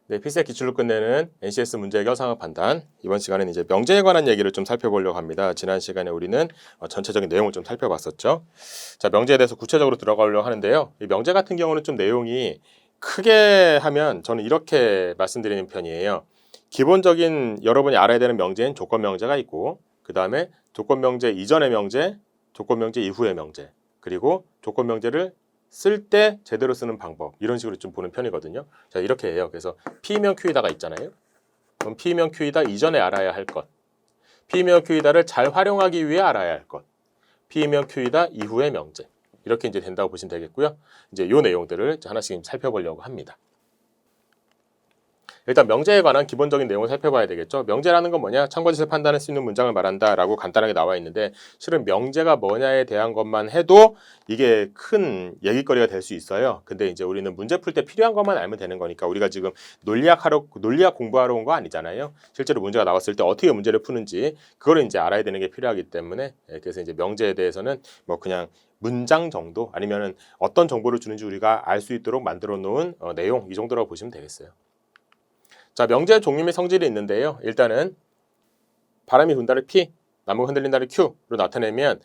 네, 필수의 기출로 끝내는 NCS 문제 해결 상황 판단. 이번 시간에는 이제 명제에 관한 얘기를 좀 살펴보려고 합니다. 지난 시간에 우리는 전체적인 내용을 좀 살펴봤었죠. 자, 명제에 대해서 구체적으로 들어가려고 하는데요. 이 명제 같은 경우는 좀 내용이 크게 하면 저는 이렇게 말씀드리는 편이에요. 기본적인 여러분이 알아야 되는 명제는 조건 명제가 있고, 그 다음에 조건 명제 이전의 명제, 조건 명제 이후의 명제, 그리고 조건 명제를 쓸 때 제대로 쓰는 방법, 이런 식으로 좀 보는 편이거든요. 자, 이렇게 해요. 그래서 P면 Q이다가 있잖아요. 그럼 P면 Q이다 이전에 알아야 할 것, P면 Q이다를 잘 활용하기 위해 알아야 할 것, P면 Q이다 이후의 명제, 이렇게 이제 된다고 보시면 되겠고요. 이제 요 내용들을 하나씩 살펴보려고 합니다. 일단 명제에 관한 기본적인 내용을 살펴봐야 되겠죠. 명제라는 건 뭐냐? 참고짓을 판단할 수 있는 문장을 말한다 라고 간단하게 나와 있는데, 실은 명제가 뭐냐에 대한 것만 해도 이게 큰 얘기거리가 될 수 있어요. 근데 이제 우리는 문제 풀 때 필요한 것만 알면 되는 거니까, 우리가 지금 논리학 공부하러 온 거 아니잖아요. 실제로 문제가 나왔을 때 어떻게 문제를 푸는지 그거를 이제 알아야 되는 게 필요하기 때문에, 그래서 이제 명제에 대해서는 뭐 그냥 문장 정도, 아니면은 어떤 정보를 주는지 우리가 알 수 있도록 만들어 놓은 내용, 이 정도라고 보시면 되겠어요. 자, 명제의 종류 및 성질이 있는데요. 일단은 바람이 분다를 P, 나무가 흔들린다를 Q로 나타내면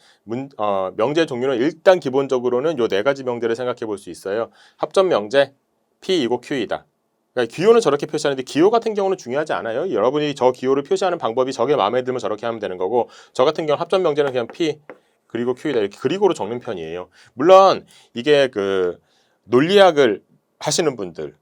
명제의 종류는 일단 기본적으로는 요 네 가지 명제를 생각해 볼 수 있어요. 합점 명제, P이고 Q이다. 그러니까 기호는 저렇게 표시하는데 기호 같은 경우는 중요하지 않아요. 여러분이 저 기호를 표시하는 방법이 저게 마음에 들면 저렇게 하면 되는 거고, 저 같은 경우 합점 명제는 그냥 P 그리고 Q이다 이렇게 그리고로 적는 편이에요. 물론 이게 그 논리학을 하시는 분들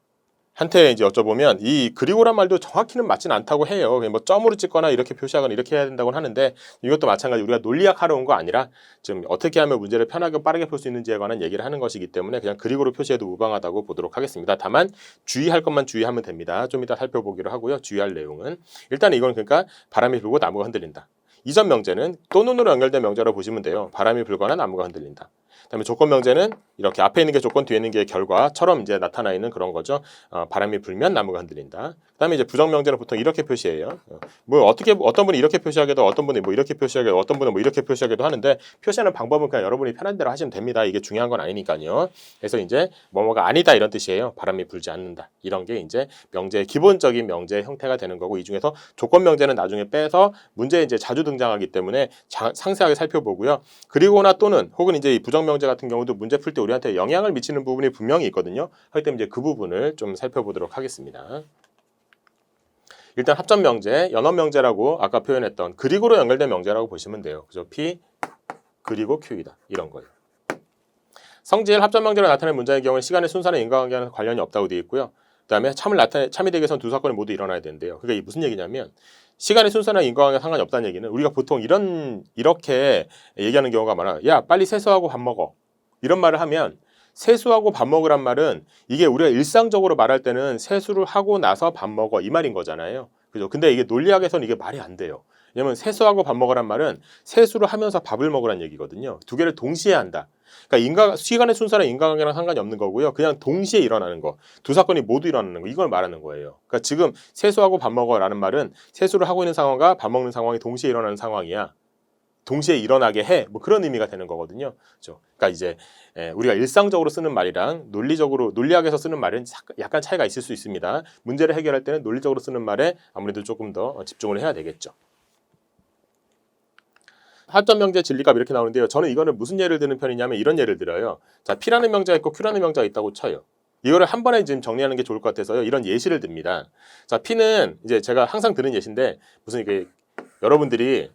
한테 이제 여쭤보면 이 그리고란 말도 정확히는 맞진 않다고 해요. 그냥 뭐 점으로 찍거나 이렇게 표시하거나 이렇게 해야 된다고 하는데, 이것도 마찬가지 우리가 논리학 하러 온 거 아니라 지금 어떻게 하면 문제를 편하게 빠르게 풀 수 있는지에 관한 얘기를 하는 것이기 때문에 그냥 그리고로 표시해도 무방하다고 보도록 하겠습니다. 다만 주의할 것만 주의하면 됩니다. 좀 이따 살펴보기로 하고요. 주의할 내용은 일단 이건 그러니까 바람이 불고 나무가 흔들린다. 이전 명제는 또는으로 연결된 명제라고 보시면 돼요. 바람이 불거나 나무가 흔들린다. 그다음에 조건 명제는 이렇게 앞에 있는 게 조건, 뒤에 있는 게 결과처럼 이제 나타나 있는 그런 거죠. 바람이 불면 나무가 흔들린다. 그다음에 이제 부정 명제는 보통 이렇게 표시해요. 뭐 어떤 분이 이렇게 표시하기도, 어떤 분이 뭐 이렇게 표시하기도, 어떤 분은 뭐 이렇게 표시하기도 하는데, 표시하는 방법은 그냥 여러분이 편한 대로 하시면 됩니다. 이게 중요한 건 아니니까요. 그래서 이제 뭐뭐가 아니다 이런 뜻이에요. 바람이 불지 않는다. 이런 게 이제 명제의 기본적인 명제의 형태가 되는 거고, 이 중에서 조건 명제는 나중에 빼서 문제에 이제 자주 등장하기 때문에 상세하게 살펴보고요. 그리고나 또는 혹은 이제 이 부정 명제 같은 경우도 문제 풀 때 우리한테 영향을 미치는 부분이 분명히 있거든요. 하기 때문에 이제 그 부분을 좀 살펴보도록 하겠습니다. 일단 합점 명제, 연원 명제라고 아까 표현했던 그리고로 연결된 명제라고 보시면 돼요. 그죠? P 그리고 Q이다. 이런 거예요. 성질 합점 명제로 나타낸 문제의 경우는 시간의 순서나 인과관계와는 관련이 없다고 되어 있고요. 그다음에 참이 되기 위해서는 두 사건이 모두 일어나야 되는데요. 그게 무슨 얘기냐면, 시간의 순서나 인과관계와 상관이 없다는 얘기는 우리가 보통 이렇게 얘기하는 경우가 많아요. 야, 빨리 세수하고 밥 먹어. 이런 말을 하면, 세수하고 밥 먹으란 말은 이게 우리가 일상적으로 말할 때는 세수를 하고 나서 밥 먹어 이 말인 거잖아요. 그죠? 근데 이게 논리학에서는 이게 말이 안 돼요. 왜냐면 세수하고 밥 먹으란 말은 세수를 하면서 밥을 먹으란 얘기거든요. 두 개를 동시에 한다. 그러니까 시간의 순서랑 인과관계랑 상관이 없는 거고요. 그냥 동시에 일어나는 거. 두 사건이 모두 일어나는 거. 이걸 말하는 거예요. 그러니까 지금 세수하고 밥 먹어라는 말은 세수를 하고 있는 상황과 밥 먹는 상황이 동시에 일어나는 상황이야. 동시에 일어나게 해. 뭐 그런 의미가 되는 거거든요. 그렇죠? 그러니까 이제 우리가 일상적으로 쓰는 말이랑 논리학에서 쓰는 말은 약간 차이가 있을 수 있습니다. 문제를 해결할 때는 논리적으로 쓰는 말에 아무래도 조금 더 집중을 해야 되겠죠. 합점 명제 진리값 이렇게 나오는데요. 저는 이거는 무슨 예를 드는 편이냐면 이런 예를 들어요. 자, P라는 명제가 있고 Q라는 명제가 있다고 쳐요. 이거를 한 번에 지금 정리하는 게 좋을 것 같아서요. 이런 예시를 듭니다. 자, P는 이제 제가 항상 드는 예시인데, 무슨 이게 여러분들이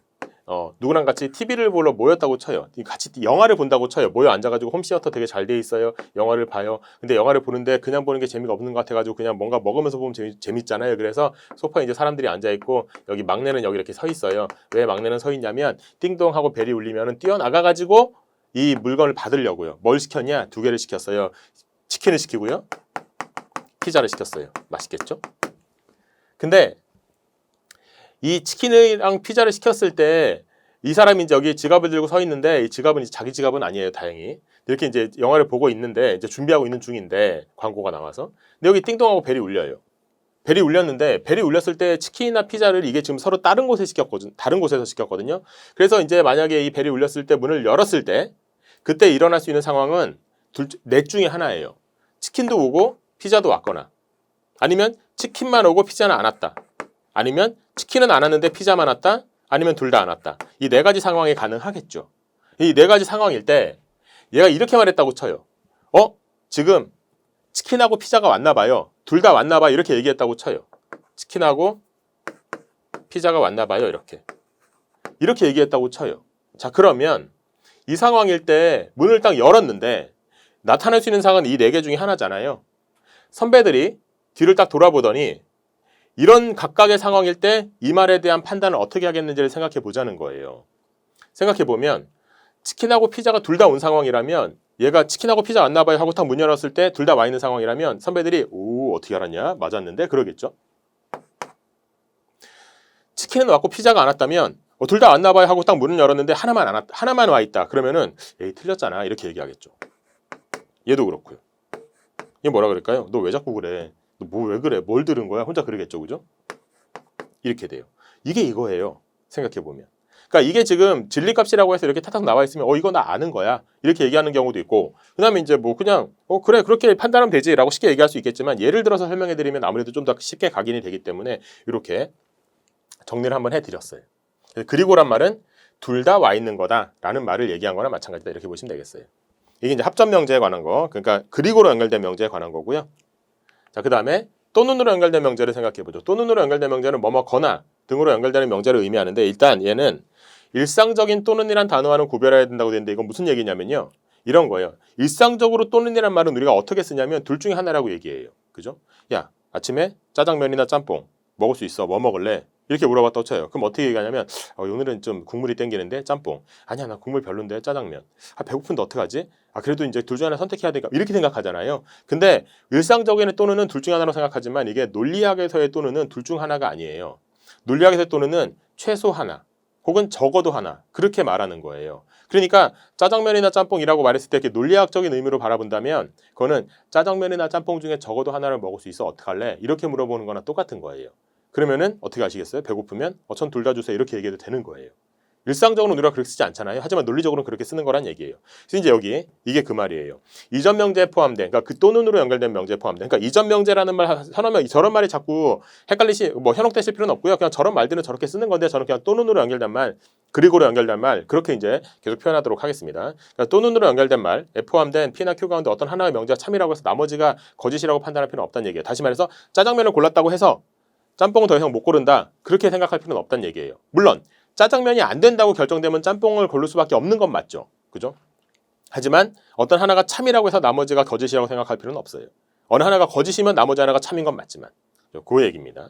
누구랑 같이 TV를 보러 모였다고 쳐요. 같이 영화를 본다고 쳐요. 모여 앉아가지고 홈시어터 되게 잘 돼 있어요. 영화를 봐요. 근데 영화를 보는데 그냥 보는 게 재미가 없는 것 같아가지고 그냥 뭔가 먹으면서 보면 재밌잖아요. 그래서 소파에 이제 사람들이 앉아있고, 여기 막내는 여기 이렇게 서 있어요. 왜 막내는 서 있냐면, 띵동 하고 벨이 울리면 뛰어나가가지고 이 물건을 받으려고요. 뭘 시켰냐? 두 개를 시켰어요. 치킨을 시키고요. 피자를 시켰어요. 맛있겠죠? 근데 이 치킨이랑 피자를 시켰을 때 이 사람이 이제 여기 지갑을 들고 서 있는데, 이 지갑은 이제 자기 지갑은 아니에요, 다행히. 이렇게 이제 영화를 보고 있는데, 이제 준비하고 있는 중인데 광고가 나와서, 근데 여기 띵동하고 벨이 울려요. 벨이 울렸는데, 벨이 울렸을 때 치킨이나 피자를 이게 지금 서로 다른 곳에서 시켰거든요. 그래서 이제 만약에 이 벨이 울렸을 때 문을 열었을 때, 그때 일어날 수 있는 상황은 넷 중에 하나예요. 치킨도 오고 피자도 왔거나, 아니면 치킨만 오고 피자는 안 왔다. 아니면 치킨은 안 왔는데 피자만 왔다. 아니면 둘 다 안 왔다. 이 네 가지 상황이 가능하겠죠. 이 네 가지 상황일 때 얘가 이렇게 말했다고 쳐요. 지금 치킨하고 피자가 왔나 봐요. 둘 다 왔나 봐요. 이렇게 얘기했다고 쳐요. 치킨하고 피자가 왔나 봐요. 이렇게 얘기했다고 쳐요. 자, 그러면 이 상황일 때 문을 딱 열었는데 나타날 수 있는 상황은 이 네 개 중에 하나잖아요. 선배들이 뒤를 딱 돌아보더니 이런 각각의 상황일 때 이 말에 대한 판단을 어떻게 하겠는지를 생각해 보자는 거예요. 생각해 보면 치킨하고 피자가 둘 다 온 상황이라면 얘가 치킨하고 피자 왔나 봐요 하고 딱 문 열었을 때 둘 다 와 있는 상황이라면 선배들이 오 어떻게 알았냐? 맞았는데? 그러겠죠. 치킨은 왔고 피자가 안 왔다면 둘 다 왔나 봐요 하고 딱 문을 열었는데 하나만 와 있다. 그러면은 에이 틀렸잖아 이렇게 얘기하겠죠. 얘도 그렇고요. 얘 뭐라 그럴까요? 너 왜 자꾸 그래? 너 뭐 왜 그래? 뭘 들은 거야? 혼자 그러겠죠, 그죠? 이렇게 돼요. 이게 이거예요. 생각해 보면. 그러니까 이게 지금 진리값이라고 해서 이렇게 탁탁 나와 있으면 이거 나 아는 거야 이렇게 얘기하는 경우도 있고, 그다음에 이제 뭐 그냥 그래 그렇게 판단하면 되지라고 쉽게 얘기할 수 있겠지만 예를 들어서 설명해 드리면 아무래도 좀 더 쉽게 각인이 되기 때문에 이렇게 정리를 한번 해드렸어요. 그리고란 말은 둘 다 와 있는 거다라는 말을 얘기한 거나 마찬가지다 이렇게 보시면 되겠어요. 이게 이제 합점 명제에 관한 거, 그러니까 그리고로 연결된 명제에 관한 거고요. 자, 그 다음에 또는으로 연결된 명제를 생각해 보죠. 또는으로 연결된 명제는 뭐뭐거나 등으로 연결되는 명제를 의미하는데, 일단 얘는 일상적인 또는이란 단어와는 구별해야 된다고 되는데 이건 무슨 얘기냐면요. 이런 거예요. 일상적으로 또는이란 말은 우리가 어떻게 쓰냐면 둘 중에 하나라고 얘기해요. 그죠? 야, 아침에 짜장면이나 짬뽕 먹을 수 있어. 뭐 먹을래? 이렇게 물어봤다고 쳐요. 그럼 어떻게 얘기하냐면 오늘은 좀 국물이 땡기는데 짬뽕. 아니야 나 국물 별론데 짜장면. 배고픈데 어떡하지? 그래도 이제 둘 중 하나 선택해야 되니까 이렇게 생각하잖아요. 근데 일상적인 또는은 둘 중 하나로 생각하지만 이게 논리학에서의 또는은 둘 중 하나가 아니에요. 논리학에서의 또는은 최소 하나 혹은 적어도 하나 그렇게 말하는 거예요. 그러니까 짜장면이나 짬뽕이라고 말했을 때 이렇게 논리학적인 의미로 바라본다면 그거는 짜장면이나 짬뽕 중에 적어도 하나를 먹을 수 있어 어떡할래? 이렇게 물어보는 거나 똑같은 거예요. 그러면은 어떻게 아시겠어요? 배고프면 전 둘 다 주세요 이렇게 얘기해도 되는 거예요. 일상적으로는 우리가 그렇게 쓰지 않잖아요. 하지만 논리적으로는 그렇게 쓰는 거란 얘기예요. 그래서 이제 여기 이게 그 말이에요. 이전 명제에 포함된, 그러니까 그 또는으로 연결된 명제에 포함된, 그러니까 이전 명제라는 말 현어면 저런 말이 자꾸 현혹되실 필요는 없고요. 그냥 저런 말들은 저렇게 쓰는 건데 저는 그냥 또는으로 연결된 말, 그리고로 연결된 말 그렇게 이제 계속 표현하도록 하겠습니다. 그러니까 또는으로 연결된 말에 포함된 P나 Q 가운데 어떤 하나의 명제가 참이라고 해서 나머지가 거짓이라고 판단할 필요는 없다는 얘기예요. 다시 말해서 짜장면을 골랐다고 해서 짬뽕은 더 이상 못 고른다 그렇게 생각할 필요는 없다는 얘기예요. 물론 짜장면이 안 된다고 결정되면 짬뽕을 고를 수밖에 없는 건 맞죠. 그죠? 하지만 어떤 하나가 참이라고 해서 나머지가 거짓이라고 생각할 필요는 없어요. 어느 하나가 거짓이면 나머지 하나가 참인 건 맞지만. 그 얘기입니다.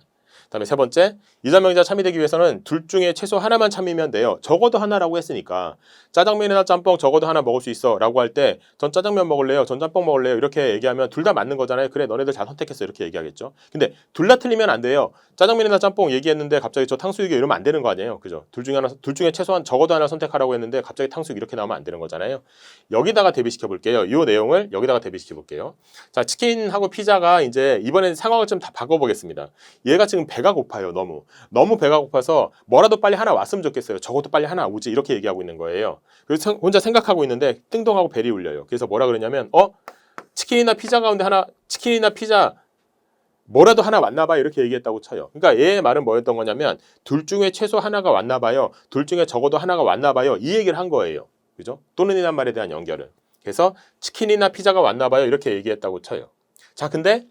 다음에 세 번째, 이전 명제가 참이 되기 위해서는 둘 중에 최소 하나만 참이면 돼요. 적어도 하나라고 했으니까 짜장면이나 짬뽕 적어도 하나 먹을 수 있어 라고 할 때 전 짜장면 먹을래요? 전 짬뽕 먹을래요? 이렇게 얘기하면 둘 다 맞는 거잖아요. 그래 너네들 잘 선택했어 이렇게 얘기하겠죠. 근데 둘 다 틀리면 안 돼요. 짜장면이나 짬뽕 얘기했는데 갑자기 저 탕수육이 이러면 안 되는 거 아니에요. 그죠? 둘 중에 최소한 적어도 하나 선택하라고 했는데 갑자기 탕수육 이렇게 나오면 안 되는 거잖아요. 여기다가 대비시켜 볼게요. 이 내용을 여기다가 대비시켜 볼게요. 자, 치킨하고 피자가 이제 이번엔 상황을 좀 다 바꿔보겠습니다. 얘가 지금 배가 고파요. 너무 배가 고파서 뭐라도 빨리 하나 왔으면 좋겠어요. 적어도 빨리 하나 오지 이렇게 얘기하고 있는 거예요. 그래서 혼자 생각하고 있는데 띵동하고 벨이 울려요. 그래서 뭐라 그러냐면 치킨이나 피자 가운데 하나, 치킨이나 피자 뭐라도 하나 왔나 봐요 이렇게 얘기했다고 쳐요. 그러니까 얘의 말은 뭐였던 거냐면 둘 중에 최소 하나가 왔나 봐요. 둘 중에 적어도 하나가 왔나 봐요. 이 얘기를 한 거예요. 그죠? 또는이란 말에 대한 연결을. 그래서 치킨이나 피자가 왔나 봐요 이렇게 얘기했다고 쳐요. 자, 근데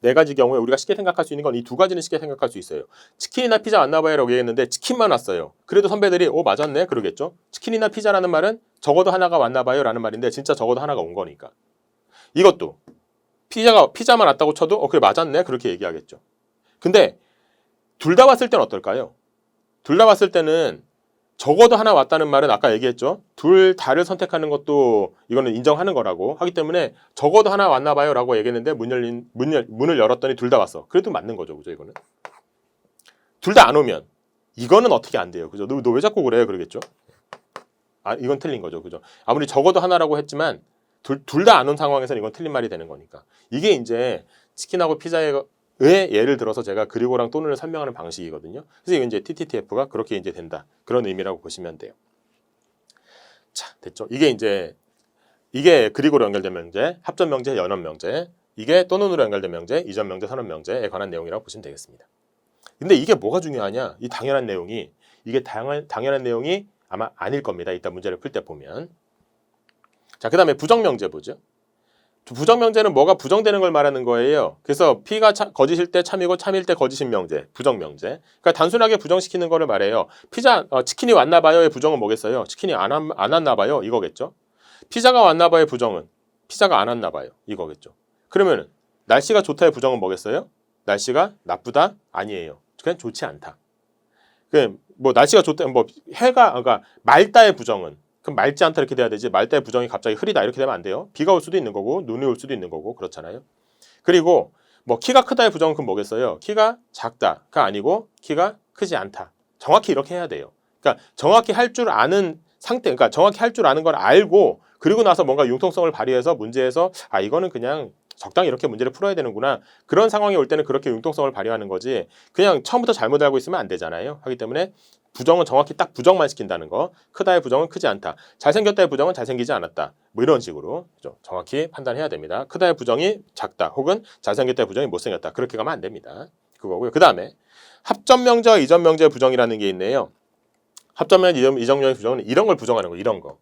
네 가지 경우에 우리가 쉽게 생각할 수 있는 건 이 두 가지는 쉽게 생각할 수 있어요. 치킨이나 피자 왔나 봐요 라고 얘기했는데 치킨만 왔어요. 그래도 선배들이 맞았네 그러겠죠. 치킨이나 피자라는 말은 적어도 하나가 왔나 봐요 라는 말인데 진짜 적어도 하나가 온 거니까. 이것도 피자만 왔다고 쳐도 그래 맞았네 그렇게 얘기하겠죠. 근데 둘 다 왔을 때는 어떨까요? 둘 다 왔을 때는 적어도 하나 왔다는 말은 아까 얘기했죠. 둘 다를 선택하는 것도 이거는 인정하는 거라고 하기 때문에 적어도 하나 왔나 봐요 라고 얘기했는데 문을 열었더니 둘 다 왔어. 그래도 맞는 거죠. 그죠? 이거는. 둘 다 안 오면 이거는 어떻게 안 돼요. 그죠? 너 왜 자꾸 그래? 그러겠죠. 이건 틀린 거죠. 그죠? 아무리 적어도 하나라고 했지만 둘 다 안 온 상황에서는 이건 틀린 말이 되는 거니까. 이게 이제 치킨하고 피자의 예를 들어서 제가 그리고랑 또는을 설명하는 방식이거든요. 그래서 이게 이제 TTTF가 그렇게 이제 된다. 그런 의미라고 보시면 돼요. 자, 됐죠? 이게 그리고로 연결된 명제, 합점 명제, 연원 명제. 이게 또는으로 연결된 명제, 이전 명제, 선언 명제에 관한 내용이라고 보시면 되겠습니다. 근데 이게 뭐가 중요하냐? 이 당연한 내용이 이게 당연한 내용이 아마 아닐 겁니다. 이따 문제를 풀 때 보면. 자, 그다음에 부정 명제 보죠. 부정 명제는 뭐가 부정되는 걸 말하는 거예요. 그래서 P가 거짓일 때 참이고 참일 때 거짓인 명제, 부정 명제. 그러니까 단순하게 부정시키는 거를 말해요. 치킨이 왔나 봐요의 부정은 뭐겠어요? 치킨이 안 왔나 봐요 이거겠죠. 피자가 왔나 봐요의 부정은 피자가 안 왔나 봐요 이거겠죠. 그러면 날씨가 좋다의 부정은 뭐겠어요? 날씨가 나쁘다? 아니에요. 그냥 좋지 않다. 뭐 날씨가 좋다, 뭐 그러니까 맑다의 부정은 그럼 맑지 않다 이렇게 돼야 되지. 맑다의 부정이 갑자기 흐리다 이렇게 되면 안 돼요. 비가 올 수도 있는 거고 눈이 올 수도 있는 거고 그렇잖아요. 그리고 뭐 키가 크다의 부정은 그럼 뭐겠어요? 키가 작다가 아니고 키가 크지 않다. 정확히 이렇게 해야 돼요. 그러니까 정확히 할 줄 아는 상태, 그러니까 정확히 할 줄 아는 걸 알고 그리고 나서 뭔가 융통성을 발휘해서 문제에서 이거는 그냥 적당히 이렇게 문제를 풀어야 되는구나. 그런 상황이 올 때는 그렇게 융통성을 발휘하는 거지. 그냥 처음부터 잘못 알고 있으면 안 되잖아요. 하기 때문에 부정은 정확히 딱 부정만 시킨다는 거. 크다의 부정은 크지 않다. 잘생겼다의 부정은 잘생기지 않았다. 뭐 이런 식으로 정확히 판단해야 됩니다. 크다의 부정이 작다. 혹은 잘생겼다의 부정이 못생겼다. 그렇게 가면 안 됩니다. 그거고요. 그 다음에 합점 명제와 이전 명제의 부정이라는 게 있네요. 합점 명제, 이전 명제의 부정은 이런 걸 부정하는 거. 이런 거.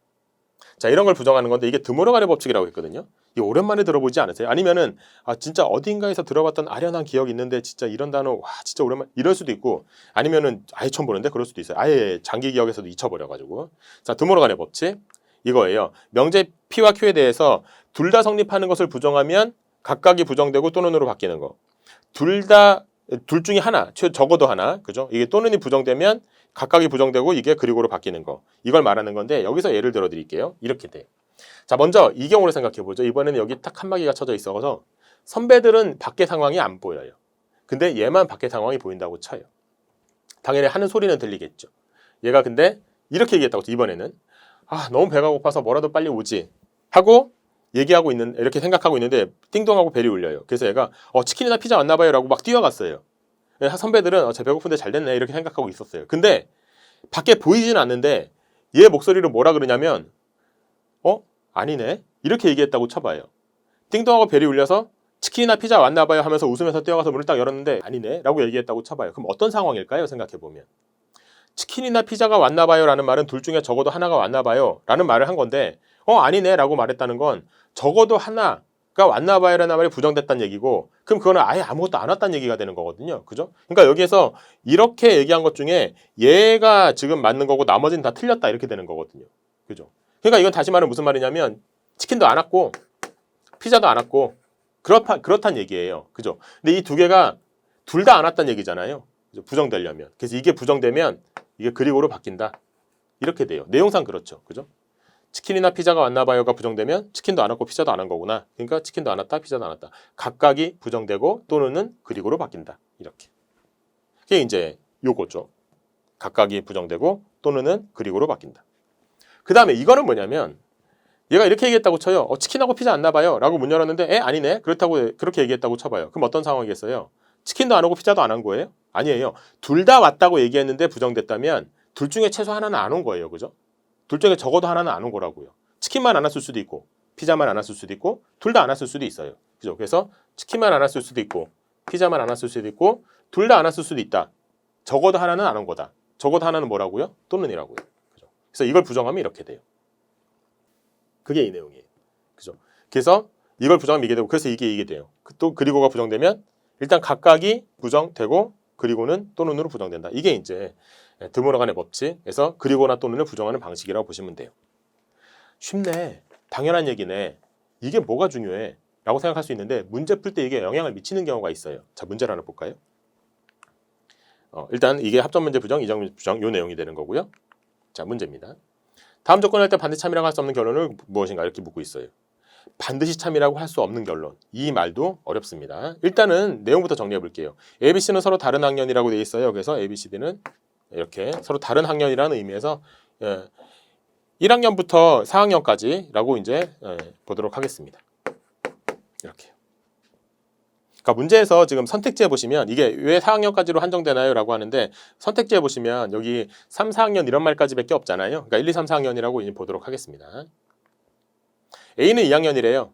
자, 이런 걸 부정하는 건데 이게 드모르간의 법칙이라고 했거든요. 이거 오랜만에 들어보지 않으세요? 아니면은 진짜 어딘가에서 들어봤던 아련한 기억이 있는데 진짜 이런 단어 와 진짜 오랜만 이럴 수도 있고 아니면은 아예 처음 보는데 그럴 수도 있어요. 아예 장기 기억에서도 잊혀버려가지고. 자, 드모르간의 법칙 이거예요. 명제 P와 Q에 대해서 둘 다 성립하는 것을 부정하면 각각이 부정되고 또는으로 바뀌는 거. 둘 중에 하나, 적어도 하나, 그죠? 이게 또는이 부정되면 각각이 부정되고 이게 그리고로 바뀌는 거. 이걸 말하는 건데 여기서 예를 들어 드릴게요. 이렇게 돼. 자, 먼저 이 경우를 생각해 보죠. 이번에는 여기 딱 칸막이가 쳐져 있어서 선배들은 밖에 상황이 안 보여요. 근데 얘만 밖에 상황이 보인다고 쳐요. 당연히 하는 소리는 들리겠죠. 얘가 근데 이렇게 얘기했다고 쳐. 이번에는 너무 배가 고파서 뭐라도 빨리 오지 하고 이렇게 생각하고 있는데 띵동하고 벨이 울려요. 그래서 얘가 치킨이나 피자 왔나 봐요 라고 막 뛰어갔어요. 선배들은 제 배고픈데 잘 됐네 이렇게 생각하고 있었어요. 근데 밖에 보이지는 않는데 얘 목소리로 뭐라 그러냐면 아니네 이렇게 얘기했다고 쳐봐요. 띵동하고 벨이 울려서 치킨이나 피자 왔나 봐요 하면서 웃으면서 뛰어가서 문을 딱 열었는데 아니네 라고 얘기했다고 쳐봐요. 그럼 어떤 상황일까요? 생각해보면 치킨이나 피자가 왔나 봐요 라는 말은 둘 중에 적어도 하나가 왔나 봐요 라는 말을 한 건데 아니네 라고 말했다는 건 적어도 하나가 왔나 봐요 라는 말이 부정됐다는 얘기고 그럼 그거는 아예 아무것도 안 왔다는 얘기가 되는 거거든요. 그죠? 그러니까 여기에서 이렇게 얘기한 것 중에 얘가 지금 맞는 거고 나머지는 다 틀렸다 이렇게 되는 거거든요. 그죠? 그러니까 이건 다시 말하면 무슨 말이냐면 치킨도 안 왔고 피자도 안 왔고 그렇단 얘기예요. 그죠? 근데 이 두 개가 둘 다 안 왔다는 얘기잖아요. 그죠? 부정되려면. 그래서 이게 부정되면 이게 그리고로 바뀐다. 이렇게 돼요. 내용상 그렇죠. 그죠? 치킨이나 피자가 왔나 봐요가 부정되면 치킨도 안 왔고 피자도 안 한 거구나. 그러니까 치킨도 안 왔다 피자도 안 왔다. 각각이 부정되고 또는은 그리고로 바뀐다. 이렇게. 그게 이제 요거죠. 각각이 부정되고 또는은 그리고로 바뀐다. 그 다음에 이거는 뭐냐면 얘가 이렇게 얘기했다고 쳐요. 치킨하고 피자 안 나봐요 라고 문 열었는데 아니네 그렇다고 그렇게 얘기했다고 쳐봐요. 그럼 어떤 상황이겠어요? 치킨도 안 오고 피자도 안 한 거예요? 아니에요. 둘 다 왔다고 얘기했는데 부정됐다면 둘 중에 최소 하나는 안 온 거예요. 그죠? 둘 중에 적어도 하나는 안 온 거라고요. 치킨만 안 왔을 수도 있고 피자만 안 왔을 수도 있고 둘 다 안 왔을 수도 있어요. 그죠? 그래서 치킨만 안 왔을 수도 있고 피자만 안 왔을 수도 있고 둘 다 안 왔을 수도 있다. 적어도 하나는 안 온 거다. 적어도 하나는 뭐라고요? 또는이라고요. 그죠? 그래서 이걸 부정하면 이렇게 돼요. 그게 이 내용이에요. 그죠? 그래서 이걸 부정하면 이게 되고 그래서 이게 돼요. 또 그리고가 부정되면 일단 각각이 부정되고 그리고는 또는으로 부정된다. 이게 이제 드모르간의 법칙에서 그리고나 또는을 부정하는 방식이라고 보시면 돼요. 쉽네. 당연한 얘기네. 이게 뭐가 중요해? 라고 생각할 수 있는데 문제 풀 때 이게 영향을 미치는 경우가 있어요. 자, 문제를 하나 볼까요? 일단 이게 합점 문제 부정, 이정 문제 부정 요 내용이 되는 거고요. 자, 문제입니다. 다음 조건을 할 때 반드시 참이라고 할 수 없는 결론은 무엇인가 이렇게 묻고 있어요. 반드시 참이라고 할 수 없는 결론. 이 말도 어렵습니다. 일단은 내용부터 정리해 볼게요. A, B, C는 서로 다른 학년이라고 되어 있어요. 그래서 A, B, C, D는 이렇게 서로 다른 학년이라는 의미에서 1학년부터 4학년까지라고 이제 보도록 하겠습니다. 이렇게. 그러니까 문제에서 지금 선택지에 보시면 이게 왜 4학년까지로 한정되나요? 라고 하는데 선택지에 보시면 여기 3, 4학년 이런 말까지밖에 없잖아요. 그러니까 1, 2, 3, 4학년이라고 이제 보도록 하겠습니다. A는 2학년이래요.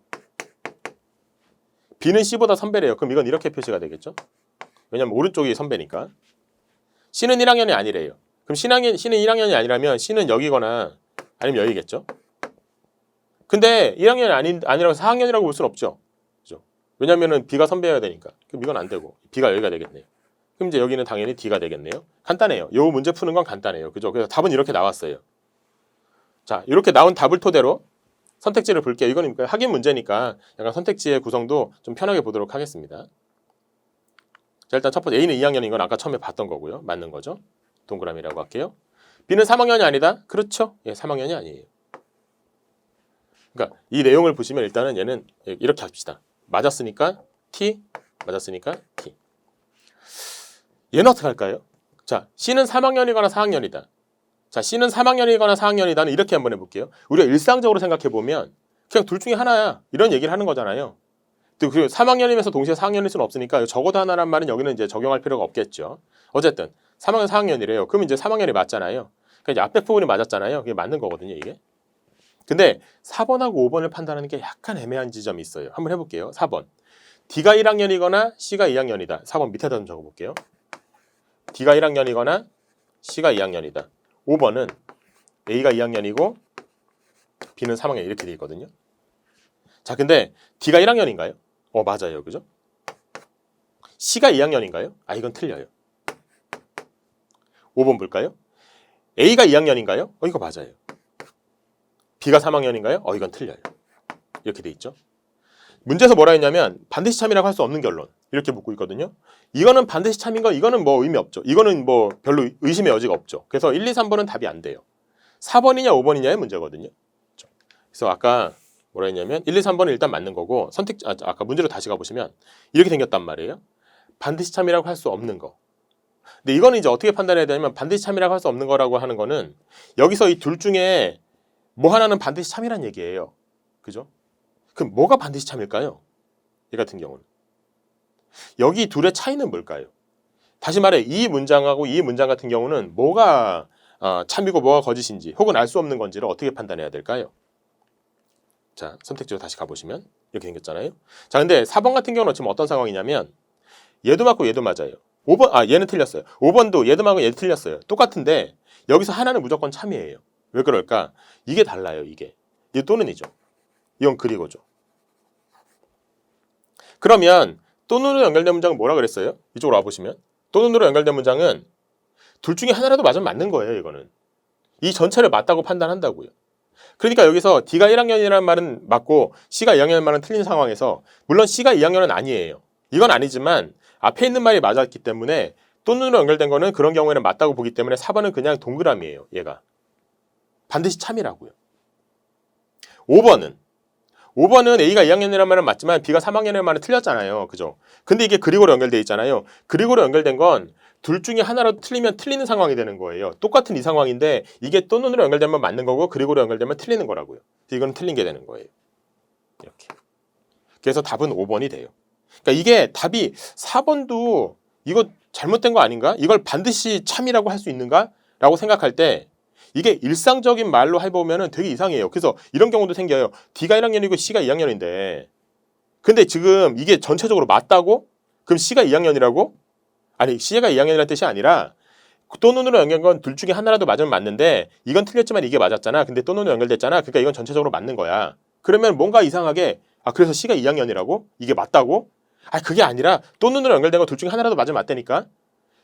B는 C보다 선배래요. 그럼 이건 이렇게 표시가 되겠죠? 왜냐면 오른쪽이 선배니까. C는 1학년이 아니래요. 그럼 C는 1학년이 아니라면 C는 여기거나 아니면 여기겠죠? 근데 1학년이 아니라고 4학년이라고 볼 수는 없죠. 그죠? 왜냐면은 B가 선배여야 되니까. 그럼 이건 안 되고 B가 여기가 되겠네요. 그럼 이제 여기는 당연히 D가 되겠네요. 간단해요. 요 문제 푸는 건 간단해요. 그죠? 그래서 답은 이렇게 나왔어요. 자, 이렇게 나온 답을 토대로 선택지를 볼게요. 이거는 확인 문제니까 약간 선택지의 구성도 좀 편하게 보도록 하겠습니다. 자, 일단 첫 번째 A는 2학년인 건 아까 처음에 봤던 거고요. 맞는 거죠. 동그라미라고 할게요. B는 3학년이 아니다? 그렇죠. 예, 3학년이 아니에요. 그러니까 이 내용을 보시면 일단은 얘는 이렇게 합시다. 맞았으니까 T, 맞았으니까 T. 얘는 어떻게 할까요? 자, C는 3학년이거나 4학년이다. 자, C는 3학년이거나 4학년이다는 이렇게 한번 해볼게요. 우리가 일상적으로 생각해보면 그냥 둘 중에 하나야. 이런 얘기를 하는 거잖아요. 또 그리고 3학년이면서 동시에 4학년일 수는 없으니까 적어도 하나란 말은 여기는 이제 적용할 필요가 없겠죠. 어쨌든 3학년, 4학년이래요. 그럼 이제 3학년이 맞잖아요. 그러니까 이제 앞에 부분이 맞았잖아요. 그게 맞는 거거든요, 이게. 근데 4번하고 5번을 판단하는 게 약간 애매한 지점이 있어요. 한번 해볼게요. 4번. D가 1학년이거나 C가 2학년이다. 4번 밑에다 좀 적어볼게요. D가 1학년이거나 C가 2학년이다. 5번은 A가 2학년이고 B는 3학년 이렇게 돼 있거든요. 자, 근데 D가 1학년인가요? 맞아요. 그죠? C가 2학년인가요? 이건 틀려요. 5번 볼까요? A가 2학년인가요? 이거 맞아요. B가 3학년인가요? 이건 틀려요. 이렇게 돼 있죠. 문제에서 뭐라 했냐면 반드시 참이라고 할 수 없는 결론 이렇게 묻고 있거든요. 이거는 반드시 참인 거 이거는 뭐 의미 없죠. 이거는 뭐 별로 의심의 여지가 없죠. 그래서 1, 2, 3번은 답이 안 돼요. 4번이냐 5번이냐의 문제거든요. 그래서 아까 뭐라 했냐면 1, 2, 3번은 일단 맞는 거고 아까 문제로 다시 가보시면 이렇게 생겼단 말이에요. 반드시 참이라고 할 수 없는 거. 근데 이거는 이제 어떻게 판단해야 되냐면 반드시 참이라고 할 수 없는 거라고 하는 거는 여기서 이 둘 중에 뭐 하나는 반드시 참이란 얘기예요. 그죠? 그럼 뭐가 반드시 참일까요? 이 같은 경우는. 여기 둘의 차이는 뭘까요? 다시 말해 이 문장하고 이 문장 같은 경우는 뭐가 참이고 뭐가 거짓인지 혹은 알 수 없는 건지를 어떻게 판단해야 될까요? 자, 선택지로 다시 가보시면 이렇게 생겼잖아요. 자, 근데 4번 같은 경우는 지금 어떤 상황이냐면 얘도 맞고 얘도 맞아요. 5번, 얘는 틀렸어요. 5번도 얘도 맞고 얘도 틀렸어요. 똑같은데 여기서 하나는 무조건 참이에요. 왜 그럴까? 이게 달라요, 이게. 이게 또는이죠. 이건 그리고죠. 그러면 또는으로 연결된 문장은 뭐라 그랬어요? 이쪽으로 와보시면 또는으로 연결된 문장은 둘 중에 하나라도 맞으면 맞는 거예요. 이거는 이 전체를 맞다고 판단한다고요. 그러니까 여기서 D가 1학년이라는 말은 맞고 C가 2학년이라는 말은 틀린 상황에서 물론 C가 2학년은 아니에요. 이건 아니지만 앞에 있는 말이 맞았기 때문에 또는으로 연결된 거는 그런 경우에는 맞다고 보기 때문에 4번은 그냥 동그라미예요. 얘가 반드시 참이라고요. 5번은 A가 2학년이라는 말은 맞지만 B가 3학년이라는 말은 틀렸잖아요. 그죠? 근데 이게 그리고로 연결돼 있잖아요. 그리고로 연결된 건 둘 중에 하나라도 틀리면 틀리는 상황이 되는 거예요. 똑같은 이 상황인데 이게 또는으로 연결되면 맞는 거고 그리고로 연결되면 틀리는 거라고요. 이거는 틀린 게 되는 거예요. 이렇게. 그래서 답은 5번이 돼요. 그러니까 이게 답이 4번도 이거 잘못된 거 아닌가? 이걸 반드시 참이라고 할 수 있는가? 라고 생각할 때 이게 일상적인 말로 해보면 되게 이상해요. 그래서 이런 경우도 생겨요. D가 1학년이고 C가 2학년인데 근데 지금 이게 전체적으로 맞다고? 그럼 C가 2학년이라고? 아니 C가 2학년이라는 뜻이 아니라 또는으로 연결된 건 둘 중에 하나라도 맞으면 맞는데 이건 틀렸지만 이게 맞았잖아. 근데 또는으로 연결됐잖아. 그러니까 이건 전체적으로 맞는 거야. 그러면 뭔가 이상하게 그래서 C가 2학년이라고? 이게 맞다고? 그게 아니라 또는으로 연결된 거 둘 중에 하나라도 맞으면 맞다니까?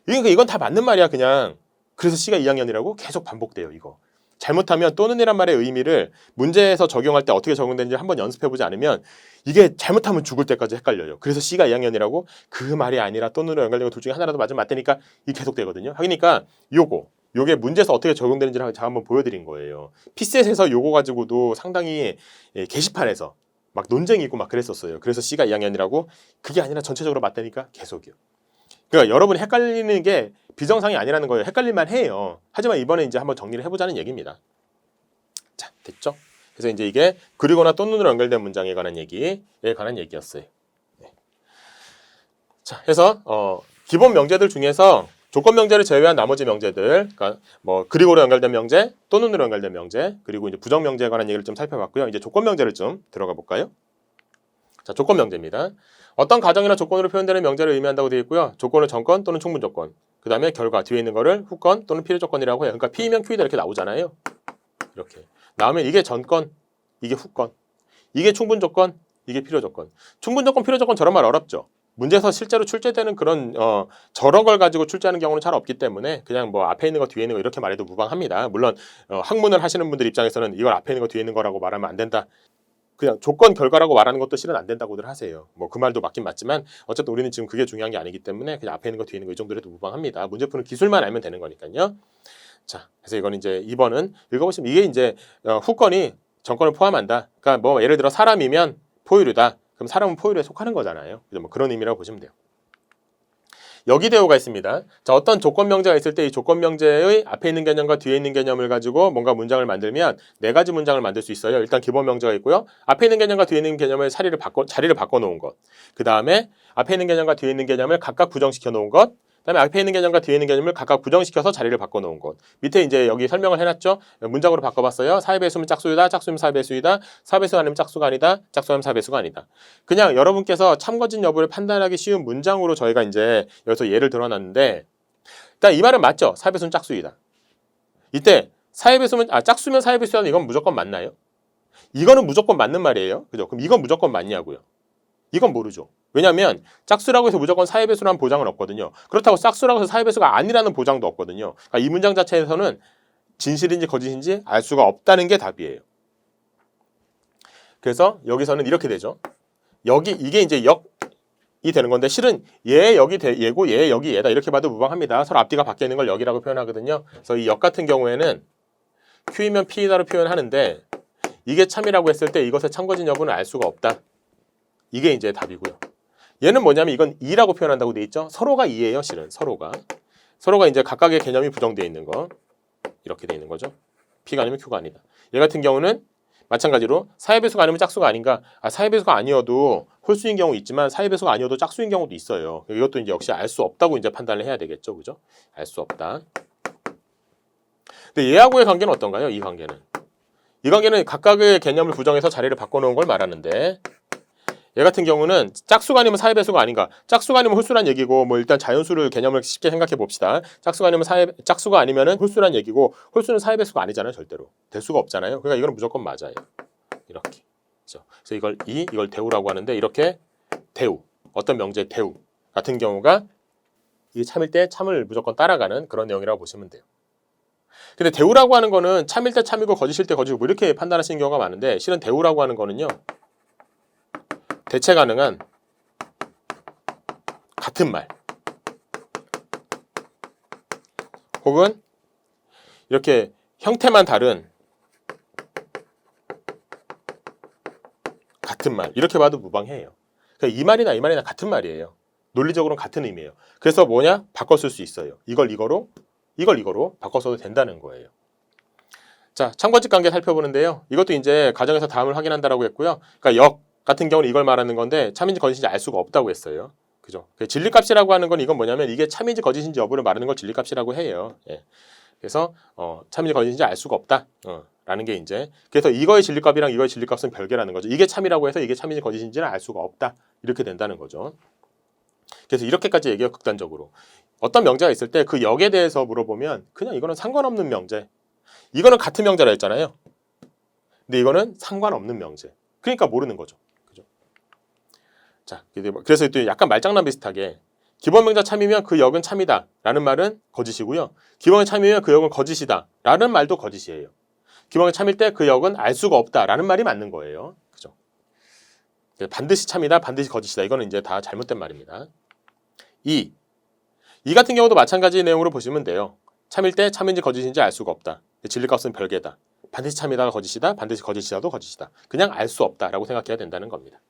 이건 다 맞는 말이야 그냥. 그래서 C가 2학년이라고 계속 반복돼요. 이거. 잘못하면 또는이란 말의 의미를 문제에서 적용할 때 어떻게 적용되는지 한번 연습해보지 않으면 이게 잘못하면 죽을 때까지 헷갈려요. 그래서 C가 2학년이라고 그 말이 아니라 또는으로 연결되고 둘 중에 하나라도 맞으면 맞다니까 이게 계속 되거든요. 그러니까 요게 문제에서 어떻게 적용되는지를 제가 한번 보여드린 거예요. 피셋에서 요거 가지고도 상당히 게시판에서 막 논쟁이 있고 막 그랬었어요. 그래서 C가 2학년이라고 그게 아니라 전체적으로 맞다니까 계속이요. 그러니까 여러분이 헷갈리는 게 비정상이 아니라는 거예요. 헷갈릴만 해요. 하지만 이번에 이제 한번 정리를 해보자는 얘기입니다. 자, 됐죠? 그래서 이제 이게 그리고나 또는으로 연결된 문장에 관한 얘기에 관한 얘기였어요. 네. 자, 해서 기본 명제들 중에서 조건 명제를 제외한 나머지 명제들, 그러니까 뭐 그리고로 연결된 명제, 또는으로 연결된 명제, 그리고 이제 부정 명제에 관한 얘기를 좀 살펴봤고요. 이제 조건 명제를 좀 들어가 볼까요? 자, 조건 명제입니다. 어떤 가정이나 조건으로 표현되는 명제를 의미한다고 되어 있고요. 조건은 전건 또는 충분 조건. 그 다음에 결과 뒤에 있는 거를 후건 또는 필요 조건이라고 해요. 그러니까 P이면 Q이다 이렇게 나오잖아요. 이렇게 나오면 이게 전건, 이게 후건, 이게 충분 조건, 이게 필요 조건. 충분 조건, 필요 조건 저런 말 어렵죠. 문제에서 실제로 출제되는 그런 저런 걸 가지고 출제하는 경우는 잘 없기 때문에 그냥 뭐 앞에 있는 거 뒤에 있는 거 이렇게 말해도 무방합니다. 물론 학문을 하시는 분들 입장에서는 이걸 앞에 있는 거 뒤에 있는 거라고 말하면 안 된다. 그냥 조건 결과라고 말하는 것도 실은 안 된다고들 하세요. 뭐 그 말도 맞긴 맞지만 어쨌든 우리는 지금 그게 중요한 게 아니기 때문에 그냥 앞에 있는 거 뒤에 있는 거 이 정도 해도 무방합니다. 문제 푸는 기술만 알면 되는 거니까요. 자, 그래서 이건 이제 2번은 읽어보시면 이게 이제 후건이 전건을 포함한다. 그러니까 뭐 예를 들어 사람이면 포유류다. 그럼 사람은 포유류에 속하는 거잖아요. 뭐 그런 의미라고 보시면 돼요. 여기 대우가 있습니다. 자, 어떤 조건 명제가 있을 때 이 조건 명제의 앞에 있는 개념과 뒤에 있는 개념을 가지고 뭔가 문장을 만들면 네 가지 문장을 만들 수 있어요. 일단 기본 명제가 있고요. 앞에 있는 개념과 뒤에 있는 개념을 자리를 바꿔 놓은 것. 그 다음에 앞에 있는 개념과 뒤에 있는 개념을 각각 부정시켜 놓은 것. 그다음에 앞에 있는 개념과 뒤에 있는 개념을 각각 부정시켜서 자리를 바꿔놓은 것. 밑에 이제 여기 설명을 해놨죠. 문장으로 바꿔봤어요. 사회배수면 짝수이다. 짝수면 사회배수이다. 사회배수가 아니면 짝수가 아니다. 짝수하면 사회배수가 아니다. 그냥 여러분께서 참거진 여부를 판단하기 쉬운 문장으로 저희가 이제 여기서 예를 들어놨는데, 일단 이 말은 맞죠. 사회배수는 짝수이다. 이때 사회배수면 짝수면 사회배수이다. 이건 무조건 맞나요? 이거는 무조건 맞는 말이에요. 그죠? 그럼 이건 무조건 맞냐고요? 이건 모르죠. 왜냐하면 짝수라고 해서 무조건 사회배수라는 보장은 없거든요. 그렇다고 짝수라고 해서 사회배수가 아니라는 보장도 없거든요. 그러니까 이 문장 자체에서는 진실인지 거짓인지 알 수가 없다는 게 답이에요. 그래서 여기서는 이렇게 되죠. 이게 이제 역이 되는 건데 실은 얘 여기 얘고 얘 여기 얘다 이렇게 봐도 무방합니다. 서로 앞뒤가 바뀌어 있는 걸 역이라고 표현하거든요. 그래서 이 역 같은 경우에는 Q이면 P이다로 표현하는데 이게 참이라고 했을 때 이것의 참거진 여부는 알 수가 없다. 이게 이제 답이고요. 얘는 뭐냐면 이건 2라고 표현한다고 돼 있죠. 서로가 2예요. 실은 서로가 이제 각각의 개념이 부정되어 있는 거 이렇게 돼 있는 거죠. P가 아니면 Q가 아니다. 얘 같은 경우는 마찬가지로 사회배수가 아니면 짝수가 아닌가? 사회배수가 아니어도 홀수인 경우 있지만 사회배수가 아니어도 짝수인 경우도 있어요. 이것도 이제 역시 알 수 없다고 이제 판단을 해야 되겠죠, 그죠? 알 수 없다. 근데 얘하고의 관계는 어떤가요? 이 관계는 각각의 개념을 부정해서 자리를 바꿔놓은 걸 말하는데. 얘 같은 경우는 짝수가 아니면 사회배수가 아닌가? 짝수가 아니면 홀수란 얘기고 뭐 일단 자연수를 개념을 쉽게 생각해 봅시다. 짝수가 아니면은 홀수란 얘기고 홀수는 사회배수가 아니잖아요, 절대로. 될 수가 없잖아요. 그러니까 이거는 무조건 맞아요. 이렇게. 그렇죠? 그래서 이걸 대우라고 하는데 이렇게 대우, 어떤 명제 대우 같은 경우가 이게 참일 때 참을 무조건 따라가는 그런 내용이라고 보시면 돼요. 근데 대우라고 하는 거는 참일 때 참이고 거짓일 때 거짓이고 뭐 이렇게 판단하시는 경우가 많은데 실은 대우라고 하는 거는요. 대체 가능한 같은 말 혹은 이렇게 형태만 다른 같은 말 이렇게 봐도 무방해요. 그러니까 이 말이나 같은 말이에요. 논리적으로는 같은 의미예요. 그래서 뭐냐? 바꿔 쓸 수 있어요. 이걸 이거로 바꿔 써도 된다는 거예요. 자, 참고직 관계 살펴보는데요. 이것도 이제 가정에서 다음을 확인한다라고 했고요. 그러니까 역 같은 경우는 이걸 말하는 건데 참인지 거짓인지 알 수가 없다고 했어요. 그죠? 진리값이라고 하는 건 이건 뭐냐면 이게 참인지 거짓인지 여부를 말하는 걸 진리값이라고 해요. 예. 그래서 참인지 거짓인지 알 수가 없다. 라는 게 이제 그래서 이거의 진리값이랑 이거의 진리값은 별개라는 거죠. 이게 참이라고 해서 이게 참인지 거짓인지는 알 수가 없다. 이렇게 된다는 거죠. 그래서 이렇게까지 얘기해요. 극단적으로. 어떤 명제가 있을 때 그 역에 대해서 물어보면 그냥 이거는 상관없는 명제. 이거는 같은 명제라 했잖아요. 근데 이거는 상관없는 명제. 그러니까 모르는 거죠. 그죠? 자, 그래서 또 약간 말장난 비슷하게 기본 명제 참이면 그 역은 참이다 라는 말은 거짓이고요. 기본에 참이면 그 역은 거짓이다 라는 말도 거짓이에요. 기본에 참일 때 그 역은 알 수가 없다 라는 말이 맞는 거예요. 그죠? 반드시 참이다, 반드시 거짓이다. 이거는 이제 다 잘못된 말입니다. 이 같은 경우도 마찬가지 내용으로 보시면 돼요. 참일 때 참인지 거짓인지 알 수가 없다. 진리값은 별개다. 반드시 참이다가 거짓이다. 반드시 거짓이다도 거짓이다. 그냥 알 수 없다라고 생각해야 된다는 겁니다.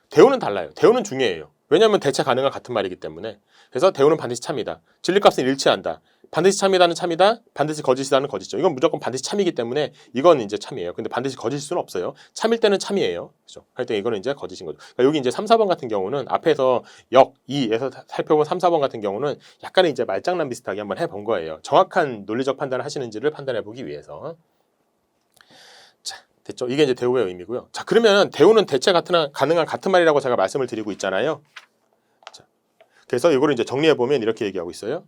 대우는 달라요. 대우는 중요해요. 왜냐하면 대체 가능한 같은 말이기 때문에. 그래서 대우는 반드시 참이다. 진리값은 일치한다. 반드시 참이다는 참이다. 반드시 거짓이다는 거짓이죠. 이건 무조건 반드시 참이기 때문에 이건 이제 참이에요. 근데 반드시 거짓일 수는 없어요. 참일 때는 참이에요. 그렇죠? 할 때 이거는 이제 거짓인 거죠. 그러니까 여기 이제 3, 4번 같은 경우는 앞에서 역, 2에서 살펴본 3, 4번 같은 경우는 약간의 이제 말장난 비슷하게 한번 해본 거예요. 정확한 논리적 판단을 하시는지를 판단해 보기 위해서. 자, 됐죠? 이게 이제 대우의 의미고요. 자, 그러면 대우는 대체 가능한 같은 말이라고 제가 말씀을 드리고 있잖아요. 자, 그래서 이거를 이제 정리해 보면 이렇게 얘기하고 있어요.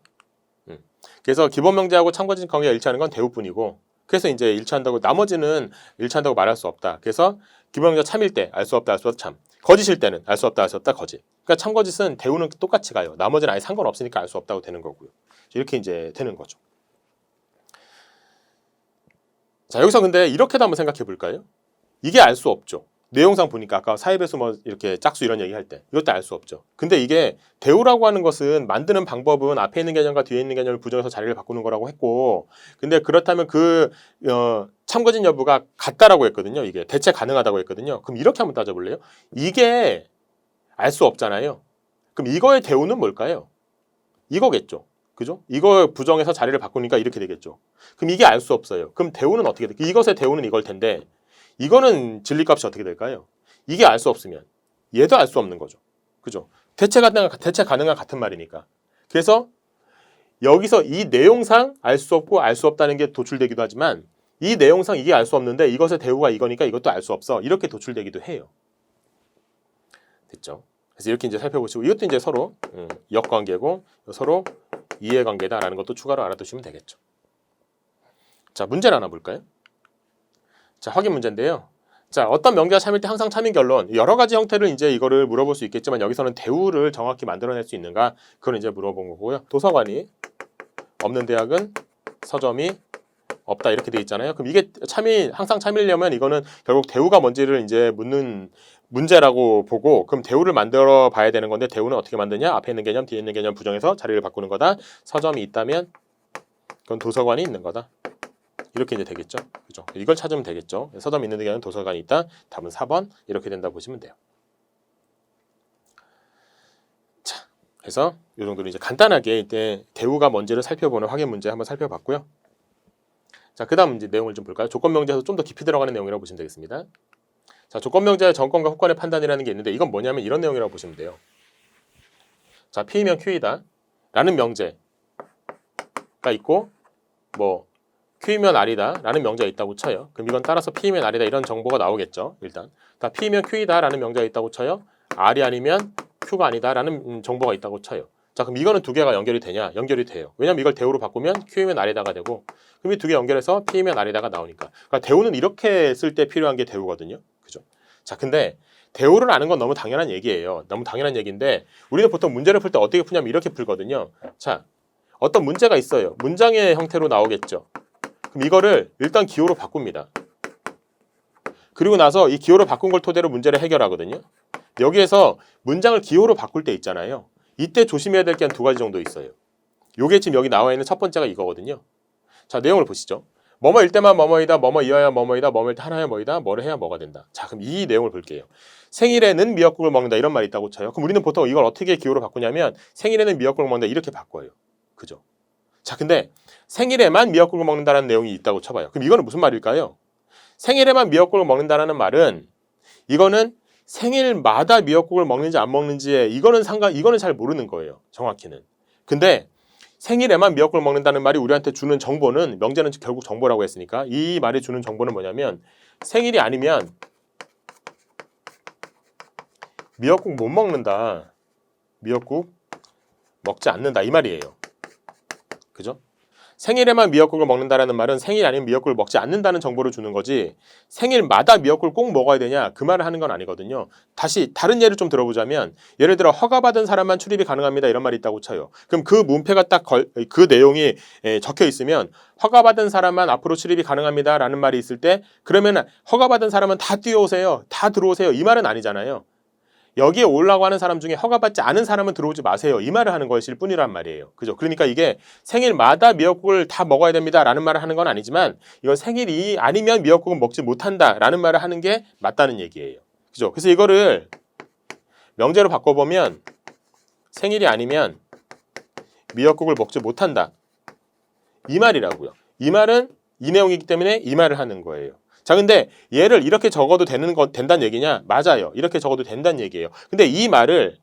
그래서 기본 명제하고 참고진 관계가 일치하는 건 대우뿐이고, 그래서 이제 일치한다고, 나머지는 일치한다고 말할 수 없다. 그래서 기본 명제가 참일 때 알 수 없다, 알 수 없다, 참. 거짓일 때는 알 수 없다, 알 수 없다, 거짓. 그러니까 참거짓은 대우는 똑같이 가요. 나머지는 아예 상관없으니까 알 수 없다고 되는 거고요. 이렇게 이제 되는 거죠. 자, 여기서 근데 이렇게도 한번 생각해 볼까요? 이게 알 수 없죠. 내용상 보니까 아까 사회배수 뭐 이렇게 짝수 이런 얘기 할 때 이것도 알 수 없죠. 근데 이게 대우라고 하는 것은 만드는 방법은 앞에 있는 개념과 뒤에 있는 개념을 부정해서 자리를 바꾸는 거라고 했고, 근데 그렇다면 참거진 여부가 같다라고 했거든요. 이게 대체 가능하다고 했거든요. 그럼 이렇게 한번 따져볼래요? 이게 알 수 없잖아요. 그럼 이거의 대우는 뭘까요? 이거겠죠. 그죠? 이거 부정해서 자리를 바꾸니까 이렇게 되겠죠. 그럼 이게 알 수 없어요. 그럼 대우는 어떻게 될까요? 이것의 대우는 이걸 텐데 이거는 진리값이 어떻게 될까요? 이게 알 수 없으면 얘도 알 수 없는 거죠. 그죠? 대체 가능한 같은 말이니까. 그래서 여기서 이 내용상 알 수 없고 알 수 없다는 게 도출되기도 하지만 이 내용상 이게 알 수 없는데 이것의 대우가 이거니까 이것도 알 수 없어. 이렇게 도출되기도 해요. 됐죠? 그래서 이렇게 이제 살펴보시고, 이것도 이제 서로 역관계고 서로 이해관계다라는 것도 추가로 알아두시면 되겠죠. 자, 문제를 하나 볼까요? 자, 확인 문제인데요. 자, 어떤 명제가 참일 때 항상 참인 결론, 여러 가지 형태를 이제 이거를 물어볼 수 있겠지만 여기서는 대우를 정확히 만들어낼 수 있는가, 그걸 이제 물어본 거고요. 도서관이 없는 대학은 서점이 없다 이렇게 돼 있잖아요. 그럼 이게 항상 참이려면 이거는 결국 대우가 뭔지를 이제 묻는 문제라고 보고, 그럼 대우를 만들어 봐야 되는 건데 대우는 어떻게 만드냐? 앞에 있는 개념, 뒤에 있는 개념 부정해서 자리를 바꾸는 거다. 서점이 있다면 그건 도서관이 있는 거다. 이렇게 이제 되겠죠. 그죠? 이걸 찾으면 되겠죠. 서점이 있는 개념은 도서관이 있다. 답은 4번 이렇게 된다 보시면 돼요. 자, 그래서 이 정도로 이제 간단하게 이때 대우가 뭔지를 살펴보는 확인 문제 한번 살펴봤고요. 자, 그 다음 이제 내용을 좀 볼까요? 조건명제에서 좀 더 깊이 들어가는 내용이라고 보시면 되겠습니다. 자, 조건명제의 전권과 후권의 판단이라는 게 있는데 이건 뭐냐면 이런 내용이라고 보시면 돼요. 자, P이면 Q이다 라는 명제가 있고, 뭐 Q이면 R이다 라는 명제가 있다고 쳐요. 그럼 이건 따라서 P이면 R이다 이런 정보가 나오겠죠. 일단 다 P이면 Q이다 라는 명제가 있다고 쳐요. R이 아니면 Q가 아니다 라는 정보가 있다고 쳐요. 자, 그럼 이거는 두 개가 연결이 되냐? 연결이 돼요. 왜냐면 이걸 대우로 바꾸면 Q이면 R이다가 되고, 그럼 이 두 개 연결해서 P이면 R이다가 나오니까. 그러니까 대우는 이렇게 쓸 때 필요한 게 대우거든요. 그죠? 자, 근데 대우를 아는 건 너무 당연한 얘기예요. 너무 당연한 얘기인데 우리는 보통 문제를 풀 때 어떻게 푸냐면 이렇게 풀거든요. 자, 어떤 문제가 있어요. 문장의 형태로 나오겠죠. 그럼 이거를 일단 기호로 바꿉니다. 그리고 나서 이 기호로 바꾼 걸 토대로 문제를 해결하거든요. 여기에서 문장을 기호로 바꿀 때 있잖아요. 이때 조심해야 될 게 한 두 가지 정도 있어요. 요게 지금 여기 나와 있는 첫 번째가 이거거든요. 자, 내용을 보시죠. 뭐뭐일 때만 뭐뭐이다, 뭐뭐이어야 뭐뭐이다, 뭐뭐일 때 하나야 뭐이다, 뭐를 해야 뭐가 된다. 자, 그럼 이 내용을 볼게요. 생일에는 미역국을 먹는다 이런 말이 있다고 쳐요. 그럼 우리는 보통 이걸 어떻게 기호로 바꾸냐면 생일에는 미역국을 먹는다 이렇게 바꿔요. 그죠? 자, 근데 생일에만 미역국을 먹는다라는 내용이 있다고 쳐봐요. 그럼 이거는 무슨 말일까요? 생일에만 미역국을 먹는다라는 말은 이거는 생일마다 미역국을 먹는지 안 먹는지에 이거는 잘 모르는 거예요. 정확히는. 근데 생일에만 미역국을 먹는다는 말이 우리한테 주는 정보는, 명제는 결국 정보라고 했으니까 이 말이 주는 정보는 뭐냐면 생일이 아니면 미역국 못 먹는다. 미역국 먹지 않는다 이 말이에요. 그죠? 생일에만 미역국을 먹는다라는 말은 생일 아니면 미역국을 먹지 않는다는 정보를 주는 거지 생일마다 미역국을 꼭 먹어야 되냐 그 말을 하는 건 아니거든요. 다시 다른 예를 좀 들어보자면 예를 들어 허가받은 사람만 출입이 가능합니다 이런 말이 있다고 쳐요. 그럼 그 문패가 딱 그 내용이 적혀 있으면 허가받은 사람만 앞으로 출입이 가능합니다 라는 말이 있을 때 그러면 허가받은 사람은 다 뛰어오세요, 다 들어오세요 이 말은 아니잖아요. 여기에 오려고 하는 사람 중에 허가받지 않은 사람은 들어오지 마세요 이 말을 하는 것일 뿐이란 말이에요. 그죠? 그러니까 이게 생일마다 미역국을 다 먹어야 됩니다 라는 말을 하는 건 아니지만 이건 생일이 아니면 미역국은 먹지 못한다 라는 말을 하는 게 맞다는 얘기예요. 그죠? 그래서 이거를 명제로 바꿔보면 생일이 아니면 미역국을 먹지 못한다 이 말이라고요. 이 말은 이 내용이기 때문에 이 말을 하는 거예요. 자, 근데 얘를 이렇게 적어도 된다는 얘기냐? 맞아요. 이렇게 적어도 된다는 얘기예요. 근데 이 말을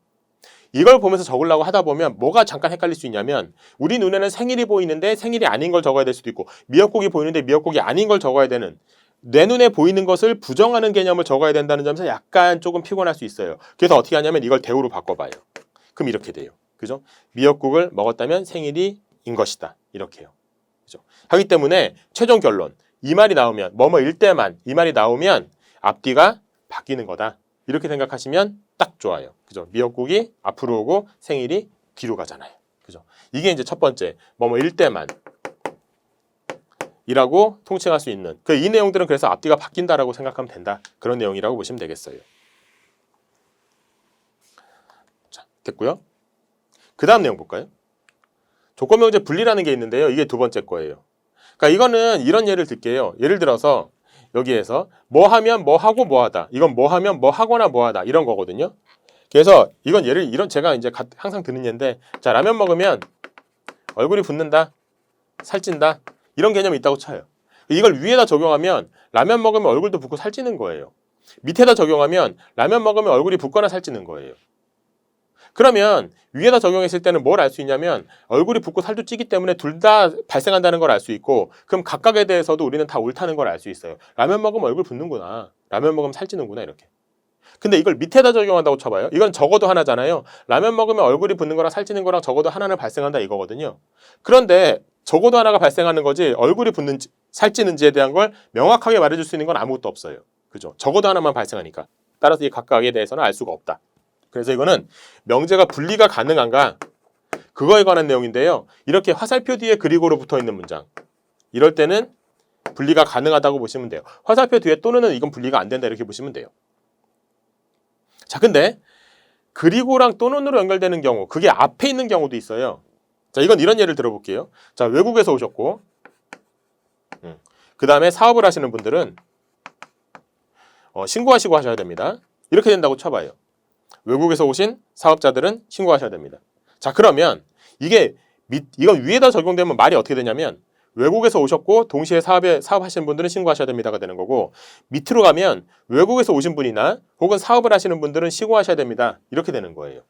이걸 보면서 적으려고 하다 보면 뭐가 잠깐 헷갈릴 수 있냐면 우리 눈에는 생일이 보이는데 생일이 아닌 걸 적어야 될 수도 있고 미역국이 보이는데 미역국이 아닌 걸 적어야 되는 내 눈에 보이는 것을 부정하는 개념을 적어야 된다는 점에서 약간 조금 피곤할 수 있어요. 그래서 어떻게 하냐면 이걸 대우로 바꿔봐요. 그럼 이렇게 돼요. 그죠? 미역국을 먹었다면 생일이 인 것이다. 이렇게 해요. 그죠? 하기 때문에 최종 결론. 이 말이 나오면 뭐뭐일 때만 이 말이 나오면 앞뒤가 바뀌는 거다. 이렇게 생각하시면 딱 좋아요. 그죠? 미역국이 앞으로 오고 생일이 뒤로 가잖아요. 그죠? 이게 이제 첫 번째. 뭐뭐일 때만 이라고 통칭할 수 있는 이 내용들은 그래서 앞뒤가 바뀐다라고 생각하면 된다. 그런 내용이라고 보시면 되겠어요. 자, 됐고요. 그 다음 내용 볼까요? 조건명제 분리라는 게 있는데요. 이게 두 번째 거예요. 그러니까 이거는 이런 예를 들게요. 예를 들어서 여기에서 뭐 하면 뭐 하고 뭐 하다. 이건 뭐 하면 뭐 하거나 뭐 하다. 이런 거거든요. 그래서 이건 이런 제가 이제 항상 드는 예인데, 자, 라면 먹으면 얼굴이 붓는다, 살찐다. 이런 개념이 있다고 쳐요. 이걸 위에다 적용하면 라면 먹으면 얼굴도 붓고 살찌는 거예요. 밑에다 적용하면 라면 먹으면 얼굴이 붓거나 살찌는 거예요. 그러면 위에다 적용했을 때는 뭘 알 수 있냐면 얼굴이 붓고 살도 찌기 때문에 둘 다 발생한다는 걸 알 수 있고, 그럼 각각에 대해서도 우리는 다 옳다는 걸 알 수 있어요. 라면 먹으면 얼굴 붓는구나. 라면 먹으면 살찌는구나. 이렇게. 근데 이걸 밑에다 적용한다고 쳐봐요. 이건 적어도 하나잖아요. 라면 먹으면 얼굴이 붓는 거랑 살찌는 거랑 적어도 하나는 발생한다 이거거든요. 그런데 적어도 하나가 발생하는 거지 얼굴이 붓는지 살찌는지에 대한 걸 명확하게 말해줄 수 있는 건 아무것도 없어요. 그죠? 적어도 하나만 발생하니까. 따라서 이 각각에 대해서는 알 수가 없다. 그래서 이거는 명제가 분리가 가능한가? 그거에 관한 내용인데요. 이렇게 화살표 뒤에 그리고로 붙어 있는 문장. 이럴 때는 분리가 가능하다고 보시면 돼요. 화살표 뒤에 또는 이건 분리가 안 된다 이렇게 보시면 돼요. 자, 근데 그리고랑 또는으로 연결되는 경우, 그게 앞에 있는 경우도 있어요. 자, 이건 이런 예를 들어볼게요. 자, 외국에서 오셨고, 그 다음에 사업을 하시는 분들은 신고하시고 하셔야 됩니다. 이렇게 된다고 쳐봐요. 외국에서 오신 사업자들은 신고하셔야 됩니다. 자, 그러면 이건 위에다 적용되면 말이 어떻게 되냐면 외국에서 오셨고 동시에 사업하시는 분들은 신고하셔야 됩니다가 되는 거고, 밑으로 가면 외국에서 오신 분이나 혹은 사업을 하시는 분들은 신고하셔야 됩니다. 이렇게 되는 거예요.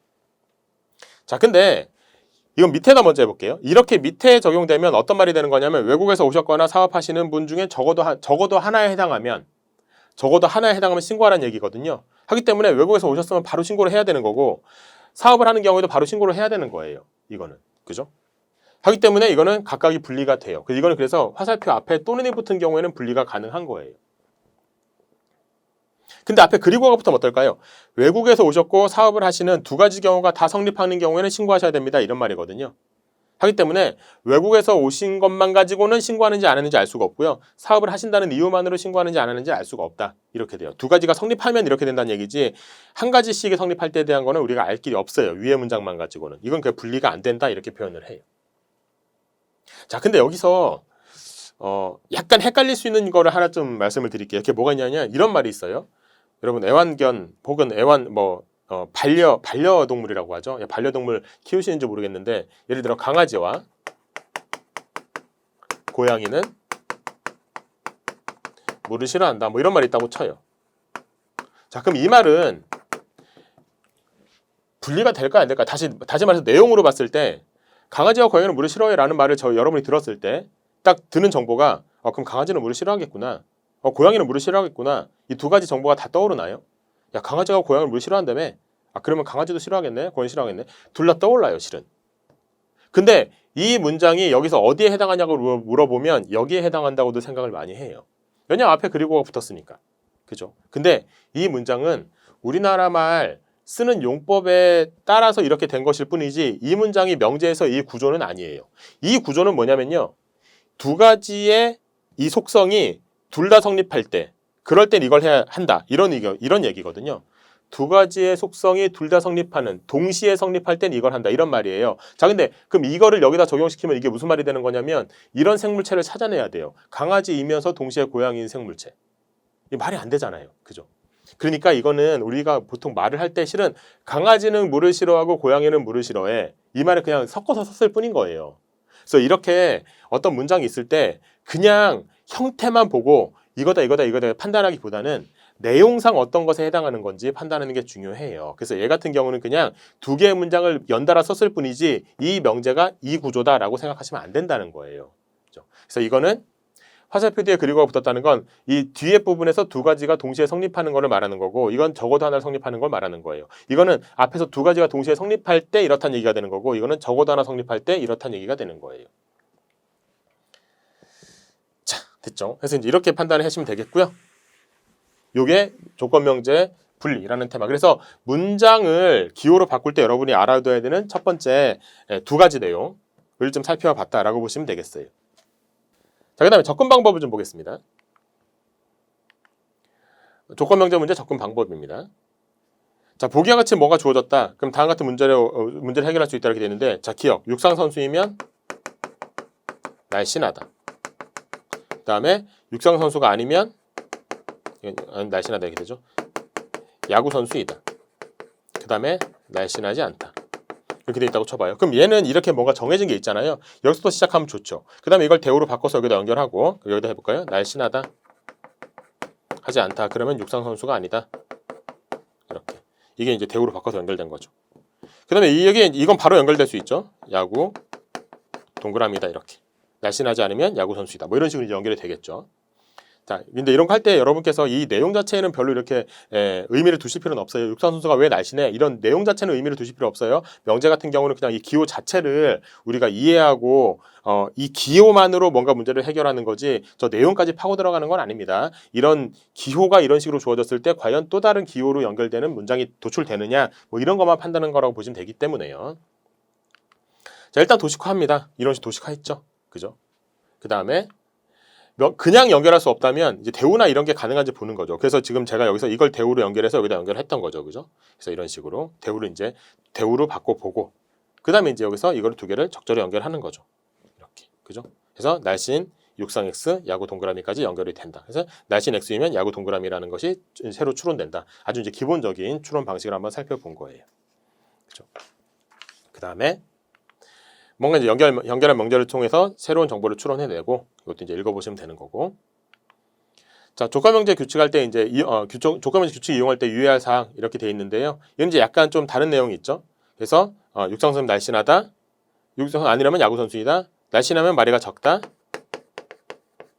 자, 근데 이건 밑에다 먼저 해볼게요. 이렇게 밑에 적용되면 어떤 말이 되는 거냐면 외국에서 오셨거나 사업하시는 분 중에 적어도 하나에 해당하면 신고하라는 얘기거든요. 하기 때문에 외국에서 오셨으면 바로 신고를 해야 되는 거고, 사업을 하는 경우에도 바로 신고를 해야 되는 거예요. 이거는. 그죠? 하기 때문에 이거는 각각이 분리가 돼요. 이거는 그래서 화살표 앞에 또는이 붙은 경우에는 분리가 가능한 거예요. 근데 앞에 그리고가 붙으면 어떨까요? 외국에서 오셨고 사업을 하시는 두 가지 경우가 다 성립하는 경우에는 신고하셔야 됩니다. 이런 말이거든요. 하기 때문에 외국에서 오신 것만 가지고는 신고하는지 안 하는지 알 수가 없고요. 사업을 하신다는 이유만으로 신고하는지 안 하는지 알 수가 없다. 이렇게 돼요. 두 가지가 성립하면 이렇게 된다는 얘기지, 한 가지씩이 성립할 때에 대한 거는 우리가 알 길이 없어요. 위의 문장만 가지고는. 이건 그냥 분리가 안 된다 이렇게 표현을 해요. 자, 근데 여기서 약간 헷갈릴 수 있는 거를 하나 좀 말씀을 드릴게요. 이게 뭐가 있냐면 이런 말이 있어요. 여러분, 애완견 혹은 반려동물이라고 하죠. 반려동물 키우시는지 모르겠는데, 예를 들어 강아지와 고양이는 물을 싫어한다. 뭐 이런 말이 있다고 쳐요. 자, 그럼 이 말은 분리가 될까 안 될까? 다시 말해서 내용으로 봤을 때 강아지와 고양이는 물을 싫어해라는 말을 여러분이 들었을 때 딱 드는 정보가 그럼 강아지는 물을 싫어하겠구나. 고양이는 물을 싫어하겠구나. 이 두 가지 정보가 다 떠오르나요? 야, 강아지가 고양이를 물을 싫어한다며? 그러면 강아지도 싫어하겠네? 고양이 싫어하겠네? 둘 다 떠올라요, 실은. 근데 이 문장이 여기서 어디에 해당하냐고 물어보면 여기에 해당한다고도 생각을 많이 해요. 왜냐면 앞에 그리고가 붙었으니까. 그죠? 근데 이 문장은 우리나라 말 쓰는 용법에 따라서 이렇게 된 것일 뿐이지 이 문장이 명제에서 이 구조는 아니에요. 이 구조는 뭐냐면요. 두 가지의 이 속성이 둘 다 성립할 때, 그럴 땐 이걸 해야 한다. 이런 얘기거든요. 두 가지의 속성이 둘 다 성립하는, 동시에 성립할 땐 이걸 한다. 이런 말이에요. 자, 근데 그럼 이거를 여기다 적용시키면 이게 무슨 말이 되는 거냐면 이런 생물체를 찾아내야 돼요. 강아지이면서 동시에 고양이인 생물체. 이 말이 안 되잖아요. 그죠? 그러니까 이거는 우리가 보통 말을 할 때 실은 강아지는 물을 싫어하고 고양이는 물을 싫어해. 이 말을 그냥 섞어서 썼을 뿐인 거예요. 그래서 이렇게 어떤 문장이 있을 때 그냥 형태만 보고 이거다 판단하기보다는 내용상 어떤 것에 해당하는 건지 판단하는 게 중요해요. 그래서 얘 같은 경우는 그냥 두 개의 문장을 연달아 썼을 뿐이지 이 명제가 이 구조다라고 생각하시면 안 된다는 거예요. 그래서 이거는 화살표 뒤에 그리고가 붙었다는 건 이 뒤에 부분에서 두 가지가 동시에 성립하는 거를 말하는 거고 이건 적어도 하나 성립하는 걸 말하는 거예요. 이거는 앞에서 두 가지가 동시에 성립할 때 이렇다는 얘기가 되는 거고 이거는 적어도 하나 성립할 때 이렇다는 얘기가 되는 거예요. 자, 됐죠? 그래서 이제 이렇게 판단을 하시면 되겠고요. 요게 조건명제 분리라는 테마. 그래서 문장을 기호로 바꿀 때 여러분이 알아둬야 되는 첫 번째 두 가지 내용을 좀 살펴봤다라고 보시면 되겠어요. 자, 그 다음에 접근 방법을 좀 보겠습니다. 조건명제 문제 접근 방법입니다. 자, 보기와 같이 뭐가 주어졌다. 그럼 다음 같은 문제를 해결할 수 있다 이렇게 되는데, 자, 기억. 육상선수이면 날씬하다. 그 다음에 육상선수가 아니면 날씬하다 이렇게 되죠. 야구선수이다. 그 다음에 날씬하지 않다. 이렇게 돼 있다고 쳐봐요. 그럼 얘는 이렇게 뭔가 정해진 게 있잖아요. 여기서부터 시작하면 좋죠. 그 다음에 이걸 대우로 바꿔서 여기다 연결하고 여기다 해볼까요? 날씬하다. 하지 않다. 그러면 육상선수가 아니다. 이렇게. 이게 이제 대우로 바꿔서 연결된 거죠. 그 다음에 이건 바로 연결될 수 있죠. 야구, 동그라미다. 이렇게. 날씬하지 않으면 야구선수이다. 뭐 이런 식으로 이제 연결이 되겠죠. 자, 근데 이런 거 할 때 여러분께서 이 내용 자체에는 별로 이렇게 의미를 두실 필요는 없어요. 육상 선수가 왜 날씬해? 이런 내용 자체는 의미를 두실 필요 없어요. 명제 같은 경우는 그냥 이 기호 자체를 우리가 이해하고 이 기호만으로 뭔가 문제를 해결하는 거지 저 내용까지 파고 들어가는 건 아닙니다. 이런 기호가 이런 식으로 주어졌을 때 과연 또 다른 기호로 연결되는 문장이 도출되느냐 뭐 이런 것만 판단하는 거라고 보시면 되기 때문에요. 자, 일단 도식화합니다. 이런 식으로 도식화했죠. 그죠? 그 다음에 그냥 연결할 수 없다면 이제 대우나 이런 게 가능한지 보는 거죠. 그래서 지금 제가 여기서 이걸 대우로 연결해서 여기다 연결했던 거죠. 그죠? 그래서 이런 식으로 대우로 바꿔보고 그다음에 이제 여기서 이걸 두 개를 적절히 연결하는 거죠. 이렇게. 그죠? 그래서 날씬 육상 X 야구 동그라미까지 연결이 된다. 그래서 날씬 X이면 야구 동그라미라는 것이 새로 추론된다. 아주 이제 기본적인 추론 방식을 한번 살펴본 거예요. 그죠? 그다음에 뭔가 이제 연결한 명제를 통해서 새로운 정보를 추론해내고 이것도 이제 읽어보시면 되는 거고. 자, 조건명제 규칙할 때 이제 조건명제 규칙 이용할 때 유의할 사항 이렇게 돼 있는데요. 이건 이제 약간 좀 다른 내용이 있죠. 그래서 육상선수 날씬하다, 육상선수 아니라면 야구선수이다, 날씬하면 머리가 적다.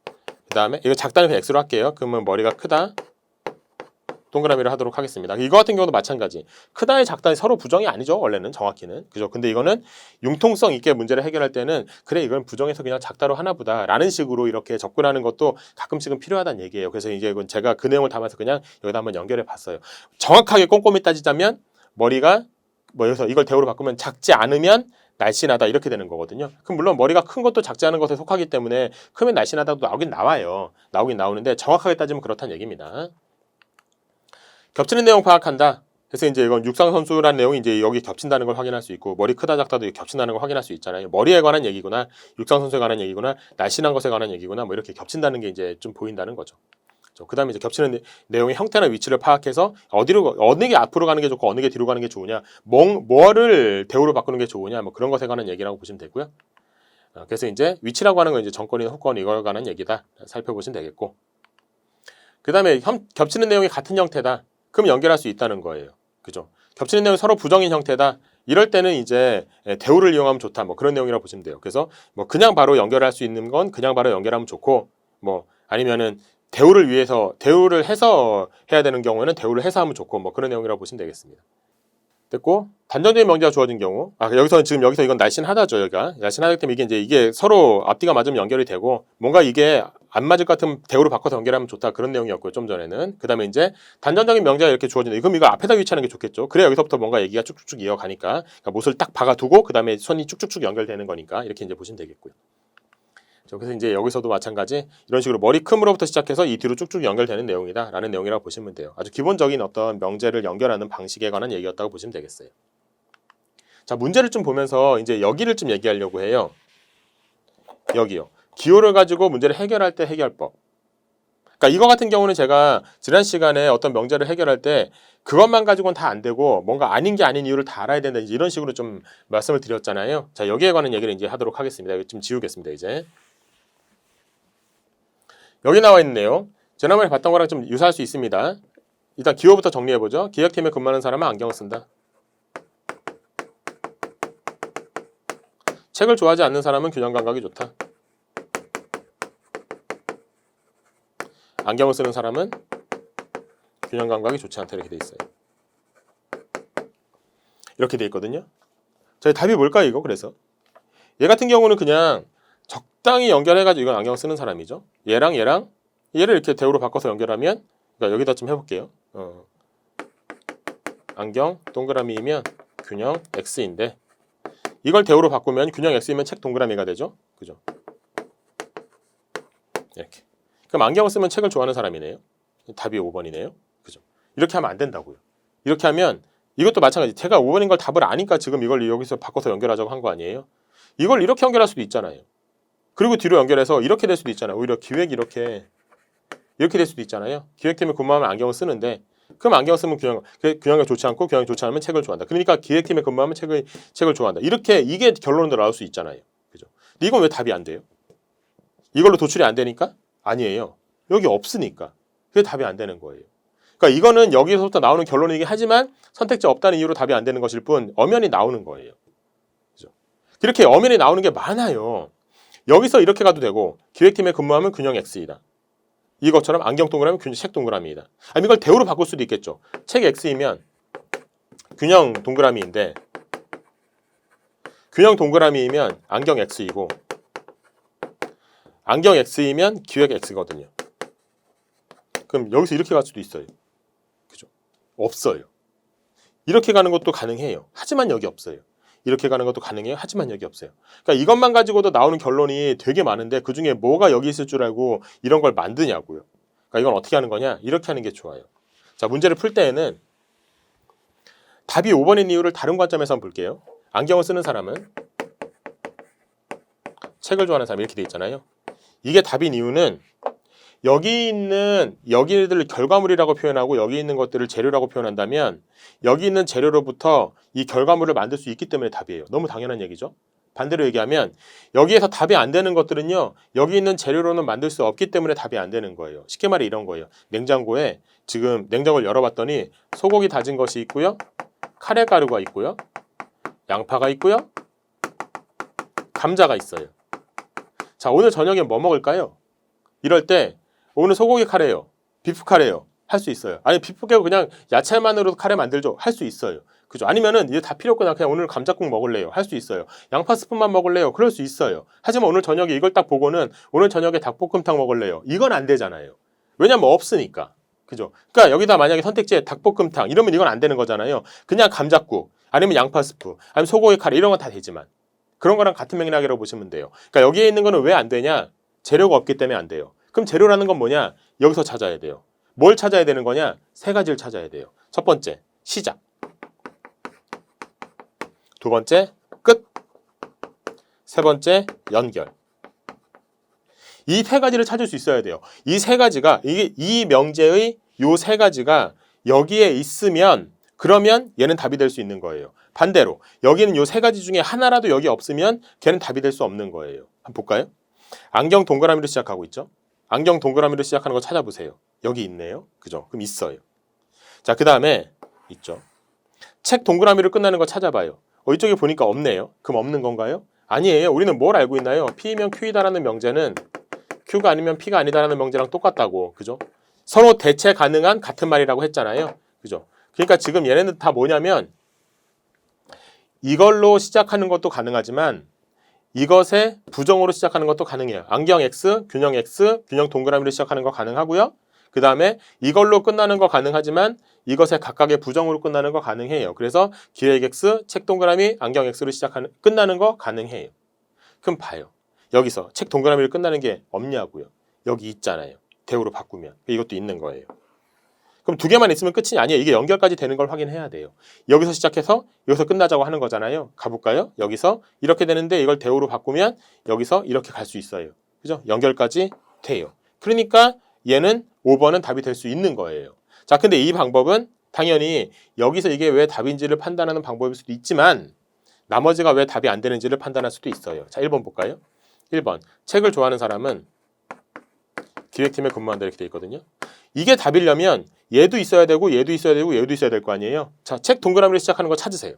그 다음에 이거 작다는 그냥 X로 할게요. 그러면 머리가 크다. 동그라미를 하도록 하겠습니다. 이거 같은 경우도 마찬가지. 크다의 작다의 서로 부정이 아니죠. 원래는 정확히는. 그죠? 근데 이거는 융통성 있게 문제를 해결할 때는 그래 이건 부정해서 그냥 작다로 하나 보다 라는 식으로 이렇게 접근하는 것도 가끔씩은 필요하다는 얘기예요. 그래서 이제 이건 제가 그 내용을 담아서 그냥 여기다 한번 연결해 봤어요. 정확하게 꼼꼼히 따지자면 머리가 여기서 이걸 대우로 바꾸면 작지 않으면 날씬하다 이렇게 되는 거거든요. 그럼 물론 머리가 큰 것도 작지 않은 것에 속하기 때문에 크면 날씬하다도 나오긴 나오는데 정확하게 따지면 그렇다는 얘기입니다. 겹치는 내용 파악한다. 그래서 이제 이건 육상 선수라는 내용이 이제 여기 겹친다는 걸 확인할 수 있고 머리 크다 작다도 겹친다는 걸 확인할 수 있잖아요. 머리에 관한 얘기구나, 육상 선수에 관한 얘기구나, 날씬한 것에 관한 얘기구나, 뭐 이렇게 겹친다는 게 이제 좀 보인다는 거죠. 그다음에 이제 겹치는 내용의 형태나 위치를 파악해서 어느 게 앞으로 가는 게 좋고 어느 게 뒤로 가는 게 좋으냐, 뭐를 대우로 바꾸는 게 좋으냐, 뭐 그런 것에 관한 얘기라고 보시면 되고요. 그래서 이제 위치라고 하는 건 이제 정권이나 호권 이거에 관한 얘기다 살펴보시면 되겠고. 그다음에 겹치는 내용이 같은 형태다. 그럼 연결할 수 있다는 거예요. 그죠? 겹치는 내용이 서로 부정인 형태다. 이럴 때는 이제 대우를 이용하면 좋다. 뭐 그런 내용이라고 보시면 돼요. 그래서 뭐 그냥 바로 연결할 수 있는 건 그냥 바로 연결하면 좋고 뭐 아니면은 대우를 해서 해야 되는 경우에는 대우를 해서 하면 좋고 뭐 그런 내용이라고 보시면 되겠습니다. 됐고 단정적인 명제가 주어진 경우 여기서 이건 날씬하다죠. 여기가 날씬하기 때문에 이게 서로 앞뒤가 맞으면 연결이 되고 뭔가 이게 안 맞을 것 같으면 대우로 바꿔서 연결하면 좋다 그런 내용이었고요. 좀 전에는 그다음에 이제 단정적인 명제가 이렇게 주어진다. 그럼 이거 앞에다 위치하는 게 좋겠죠. 그래야 여기서부터 뭔가 얘기가 쭉쭉쭉 이어가니까 그러니까 못을 딱 박아두고 그다음에 손이 쭉쭉쭉 연결되는 거니까 이렇게 이제 보시면 되겠고요. 그래서 이제 여기서도 마찬가지 이런 식으로 머리 큼으로부터 시작해서 이 뒤로 쭉쭉 연결되는 내용이다라는 내용이라고 보시면 돼요. 아주 기본적인 어떤 명제를 연결하는 방식에 관한 얘기였다고 보시면 되겠어요. 자, 문제를 좀 보면서 이제 여기를 좀 얘기하려고 해요. 여기요. 기호를 가지고 문제를 해결할 때 해결법. 그러니까 이거 같은 경우는 제가 지난 시간에 어떤 명제를 해결할 때 그것만 가지고는 다 안 되고 뭔가 아닌 게 아닌 이유를 다 알아야 된다 이런 식으로 좀 말씀을 드렸잖아요. 자, 여기에 관한 얘기를 이제 하도록 하겠습니다. 이거 좀 지우겠습니다. 이제. 여기 나와 있는 내용 지난번에 봤던 거랑 좀 유사할 수 있습니다. 일단 기호부터 정리해보죠. 기획팀에 근무하는 사람은 안경을 쓴다. 책을 좋아하지 않는 사람은 균형 감각이 좋다. 안경을 쓰는 사람은 균형 감각이 좋지 않다 이렇게 돼 있어요. 이렇게 돼 있거든요. 자, 답이 뭘까요 이거? 그래서 얘 같은 경우는 그냥 적당히 연결해가지고 이건 안경 쓰는 사람이죠. 얘랑 얘를 이렇게 대우로 바꿔서 연결하면, 그러니까 여기다 좀 해볼게요. 안경 동그라미이면 균형 X인데 이걸 대우로 바꾸면 균형 X이면 책 동그라미가 되죠. 그죠? 이렇게. 그럼 안경을 쓰면 책을 좋아하는 사람이네요. 답이 5번이네요. 그죠? 이렇게 하면 안 된다고요. 이렇게 하면 이것도 마찬가지. 제가 5번인 걸 답을 아니까 지금 이걸 여기서 바꿔서 연결하자고 한 거 아니에요. 이걸 이렇게 연결할 수도 있잖아요. 그리고 뒤로 연결해서 이렇게 될 수도 있잖아요. 오히려 기획이 이렇게 될 수도 있잖아요. 기획 때문에 근무하면 안경을 쓰는데, 그럼 안경 쓰면 균형이 좋지 않고 균형이 좋지 않으면 책을 좋아한다. 그러니까 기획팀에 근무하면 책을 좋아한다. 이게 결론으로 나올 수 있잖아요. 그죠? 근데 이건 왜 답이 안 돼요? 이걸로 도출이 안 되니까? 아니에요. 여기 없으니까. 그게 답이 안 되는 거예요. 그러니까 이거는 여기서부터 나오는 결론이긴 하지만 선택지 없다는 이유로 답이 안 되는 것일 뿐 엄연히 나오는 거예요. 그죠? 이렇게 엄연히 나오는 게 많아요. 여기서 이렇게 가도 되고 기획팀에 근무하면 균형 X이다. 이것처럼 안경 동그라미, 책 동그라미이다. 아니 이걸 대우로 바꿀 수도 있겠죠. 책 X이면 균형 동그라미인데 균형 동그라미이면 안경 X이고 안경 X이면 기획 X거든요. 그럼 여기서 이렇게 갈 수도 있어요. 그죠? 없어요. 이렇게 가는 것도 가능해요. 하지만 여기 없어요. 이렇게 가는 것도 가능해요. 하지만 여기 없어요. 그러니까 이것만 가지고도 나오는 결론이 되게 많은데 그중에 뭐가 여기 있을 줄 알고 이런 걸 만드냐고요. 그러니까 이건 어떻게 하는 거냐? 이렇게 하는 게 좋아요. 자, 문제를 풀 때에는 답이 5번인 이유를 다른 관점에서 한번 볼게요. 안경을 쓰는 사람은 책을 좋아하는 사람 이렇게 돼 있잖아요. 이게 답인 이유는 여기 있는 여기를 결과물이라고 표현하고 여기 있는 것들을 재료라고 표현한다면 여기 있는 재료로부터 이 결과물을 만들 수 있기 때문에 답이에요. 너무 당연한 얘기죠. 반대로 얘기하면 여기에서 답이 안 되는 것들은요. 여기 있는 재료로는 만들 수 없기 때문에 답이 안 되는 거예요. 쉽게 말해 이런 거예요. 냉장고에 지금 냉장고를 열어봤더니 소고기 다진 것이 있고요. 카레가루가 있고요. 양파가 있고요. 감자가 있어요. 자, 오늘 저녁에 뭐 먹을까요? 이럴 때 오늘 소고기 카레요. 비프 카레요. 할 수 있어요. 아니 비프 깨고 그냥 야채만으로도 카레 만들죠. 할 수 있어요. 그죠? 아니면은 이게 다 필요 없구나. 그냥 오늘 감자국 먹을래요. 할 수 있어요. 양파 스프만 먹을래요. 그럴 수 있어요. 하지만 오늘 저녁에 이걸 딱 보고는 오늘 저녁에 닭볶음탕 먹을래요. 이건 안 되잖아요. 왜냐면 없으니까. 그죠? 그러니까 여기다 만약에 선택지에 닭볶음탕 이러면 이건 안 되는 거잖아요. 그냥 감자국 아니면 양파 스프 아니면 소고기 카레 이런 건 다 되지만 그런 거랑 같은 맥락이라고 보시면 돼요. 그러니까 여기에 있는 거는 왜 안 되냐? 재료가 없기 때문에 안 돼요. 그럼 재료라는 건 뭐냐? 여기서 찾아야 돼요. 뭘 찾아야 되는 거냐? 세 가지를 찾아야 돼요. 첫 번째, 시작. 두 번째, 끝. 세 번째, 연결. 이 세 가지를 찾을 수 있어야 돼요. 이 세 가지가, 이 명제의 요 세 가지가 여기에 있으면 그러면 얘는 답이 될 수 있는 거예요. 반대로 여기는 요 세 가지 중에 하나라도 여기 없으면 걔는 답이 될 수 없는 거예요. 한번 볼까요? 안경 동그라미로 시작하고 있죠? 안경 동그라미로 시작하는 거 찾아보세요. 여기 있네요. 그죠? 그럼 있어요. 자, 그 다음에 있죠. 책 동그라미로 끝나는 거 찾아봐요. 이쪽에 보니까 없네요. 그럼 없는 건가요? 아니에요. 우리는 뭘 알고 있나요? P이면 Q이다라는 명제는 Q가 아니면 P가 아니다라는 명제랑 똑같다고. 그죠? 서로 대체 가능한 같은 말이라고 했잖아요. 그죠? 그러니까 지금 얘네는 다 뭐냐면 이걸로 시작하는 것도 가능하지만 이것의 부정으로 시작하는 것도 가능해요. 안경 X, 균형 X, 균형 동그라미로 시작하는 거 가능하고요. 그 다음에 이걸로 끝나는 거 가능하지만 이것의 각각의 부정으로 끝나는 거 가능해요. 그래서 기획 X, 책 동그라미, 안경 X로 끝나는 거 가능해요. 그럼 봐요. 여기서 책 동그라미로 끝나는 게 없냐고요. 여기 있잖아요. 대우로 바꾸면. 이것도 있는 거예요. 그럼 두 개만 있으면 끝이 아니에요. 이게 연결까지 되는 걸 확인해야 돼요. 여기서 시작해서 여기서 끝나자고 하는 거잖아요. 가볼까요? 여기서 이렇게 되는데 이걸 대우로 바꾸면 여기서 이렇게 갈 수 있어요. 그죠? 연결까지 돼요. 그러니까 얘는 5번은 답이 될 수 있는 거예요. 자, 근데 이 방법은 당연히 여기서 이게 왜 답인지를 판단하는 방법일 수도 있지만 나머지가 왜 답이 안 되는지를 판단할 수도 있어요. 자, 1번 볼까요? 1번. 책을 좋아하는 사람은 기획팀에 근무한다 이렇게 돼 있거든요. 이게 답이려면 얘도 있어야 되고 얘도 있어야 되고 얘도 있어야 될 거 아니에요. 자, 책 동그라미로 시작하는 거 찾으세요.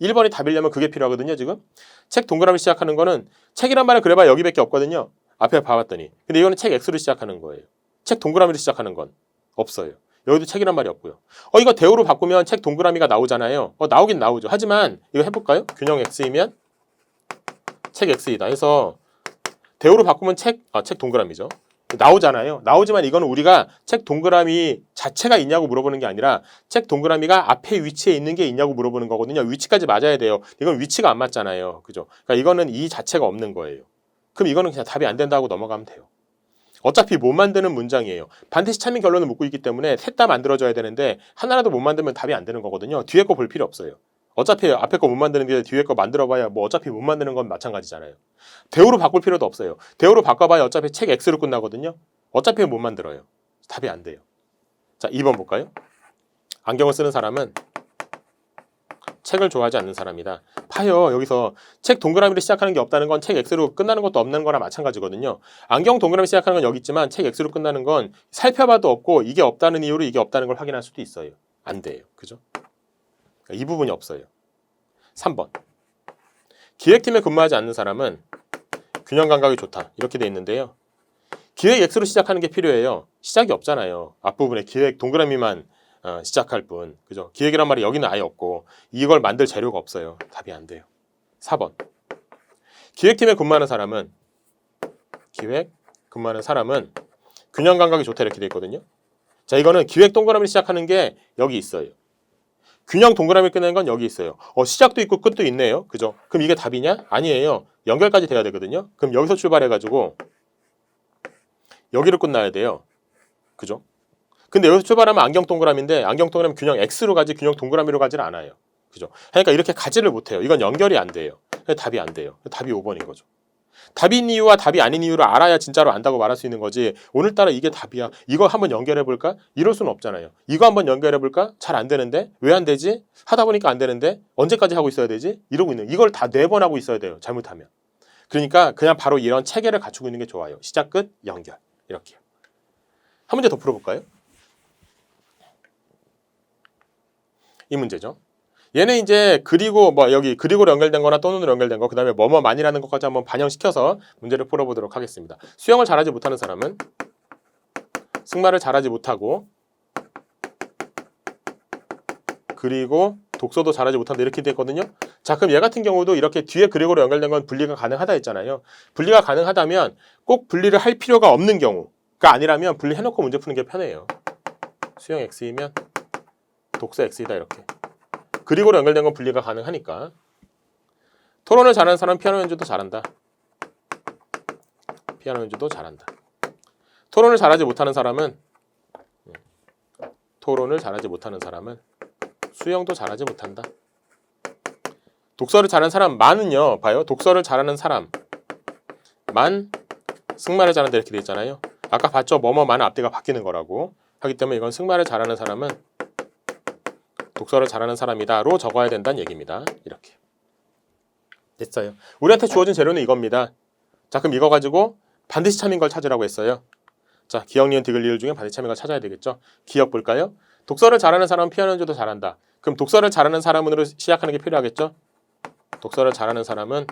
1번이 답이려면 그게 필요하거든요. 지금 책 동그라미 시작하는 거는 책이란 말은 그래봐야 여기밖에 없거든요. 앞에 봐봤더니. 근데 이거는 책 X로 시작하는 거예요. 책 동그라미로 시작하는 건 없어요. 여기도 책이란 말이 없고요. 이거 대우로 바꾸면 책 동그라미가 나오잖아요. 나오긴 나오죠. 하지만 이거 해볼까요? 균형 X이면 책 X이다 해서 대우로 바꾸면 책 동그라미죠. 나오잖아요. 나오지만 이거는 우리가 책 동그라미 자체가 있냐고 물어보는 게 아니라 책 동그라미가 앞에 위치에 있는 게 있냐고 물어보는 거거든요. 위치까지 맞아야 돼요. 이건 위치가 안 맞잖아요. 그죠? 그러니까 이거는 이 자체가 없는 거예요. 그럼 이거는 그냥 답이 안 된다고 넘어가면 돼요. 어차피 못 만드는 문장이에요. 반드시 참인 결론을 묻고 있기 때문에 셋 다 만들어져야 되는데 하나라도 못 만들면 답이 안 되는 거거든요. 뒤에 거 볼 필요 없어요. 어차피 앞에 거 못 만드는데 뒤에 거 만들어봐야 뭐 어차피 못 만드는 건 마찬가지잖아요. 대우로 바꿀 필요도 없어요. 대우로 바꿔봐야 어차피 책 X로 끝나거든요. 어차피 못 만들어요. 답이 안 돼요. 자, 2번 볼까요? 안경을 쓰는 사람은 책을 좋아하지 않는 사람이다. 봐요. 여기서 책 동그라미로 시작하는 게 없다는 건 책 X로 끝나는 것도 없는 거랑 마찬가지거든요. 안경 동그라미 시작하는 건 여기 있지만 책 X로 끝나는 건 살펴봐도 없고 이게 없다는 이유로 이게 없다는 걸 확인할 수도 있어요. 안 돼요. 그죠? 이 부분이 없어요. 3번. 기획팀에 근무하지 않는 사람은 균형 감각이 좋다. 이렇게 돼 있는데요. 기획 X로 시작하는 게 필요해요. 시작이 없잖아요. 앞부분에 기획 동그라미만 시작할 뿐. 그죠? 기획이란 말이 여기는 아예 없고 이걸 만들 재료가 없어요. 답이 안 돼요. 4번. 기획팀에 근무하는 사람은 균형 감각이 좋다 이렇게 돼 있거든요. 자, 이거는 기획 동그라미 시작하는 게 여기 있어요. 균형 동그라미 끝내는 건 여기 있어요. 시작도 있고 끝도 있네요. 그죠? 그럼 이게 답이냐? 아니에요. 연결까지 돼야 되거든요. 그럼 여기서 출발해가지고 여기로 끝나야 돼요. 그죠? 근데 여기서 출발하면 안경 동그라미인데 안경 동그라미 균형 X로 가지 균형 동그라미로 가지는 않아요. 그죠? 그러니까 이렇게 가지를 못해요. 이건 연결이 안 돼요. 답이 안 돼요. 답이 5번인 거죠. 답인 이유와 답이 아닌 이유를 알아야 진짜로 안다고 말할 수 있는 거지. 오늘따라 이게 답이야. 이거 한번 연결해볼까? 이럴 수는 없잖아요. 이거 한번 연결해볼까? 잘 안 되는데? 왜 안 되지? 하다 보니까 안 되는데? 언제까지 하고 있어야 되지? 이러고 있는 이걸 다 4번 하고 있어야 돼요. 잘못하면. 그러니까 그냥 바로 이런 체계를 갖추고 있는 게 좋아요. 시작, 끝, 연결. 이렇게요. 한 문제 더 풀어볼까요? 이 문제죠. 얘는 이제 그리고 여기 그리고로 연결된 거나 또는으로 연결된 거, 그 다음에 뭐뭐만이라는 것까지 한번 반영시켜서 문제를 풀어보도록 하겠습니다. 수영을 잘하지 못하는 사람은 승마를 잘하지 못하고 그리고 독서도 잘하지 못한다 이렇게 됐거든요. 자, 그럼 얘 같은 경우도 이렇게 뒤에 그리고로 연결된 건 분리가 가능하다 했잖아요. 분리가 가능하다면 꼭 분리를 할 필요가 없는 경우가 아니라면 분리해놓고 문제 푸는 게 편해요. 수영 X이면 독서 X이다 이렇게. 그리고로 연결된 건 분리가 가능하니까. 토론을 잘하는 사람은 피아노 연주도 잘한다. 피아노 연주도 잘한다. 토론을 잘하지 못하는 사람은 수영도 잘하지 못한다. 독서를 잘하는 사람만은요. 봐요. 독서를 잘하는 사람만 승마를 잘한다 이렇게 돼 있잖아요. 아까 봤죠? 뭐뭐만은 앞뒤가 바뀌는 거라고. 하기 때문에 이건 승마를 잘하는 사람은 독서를 잘하는 사람이다로 적어야 된다는 얘기입니다. 이렇게 됐어요. 우리한테 주어진 재료는 이겁니다. 자, 그럼 이거 가지고 반드시 참인 걸 찾으라고 했어요. 자, 기억, 니은, 디귿, 리을 중에 반드시 참인 걸 찾아야 되겠죠. 기억 볼까요? 독서를 잘하는 사람은 피아노 연주도 잘한다. 그럼 독서를 잘하는 사람으로 시작하는 게 필요하겠죠. 독서를 잘하는 사람은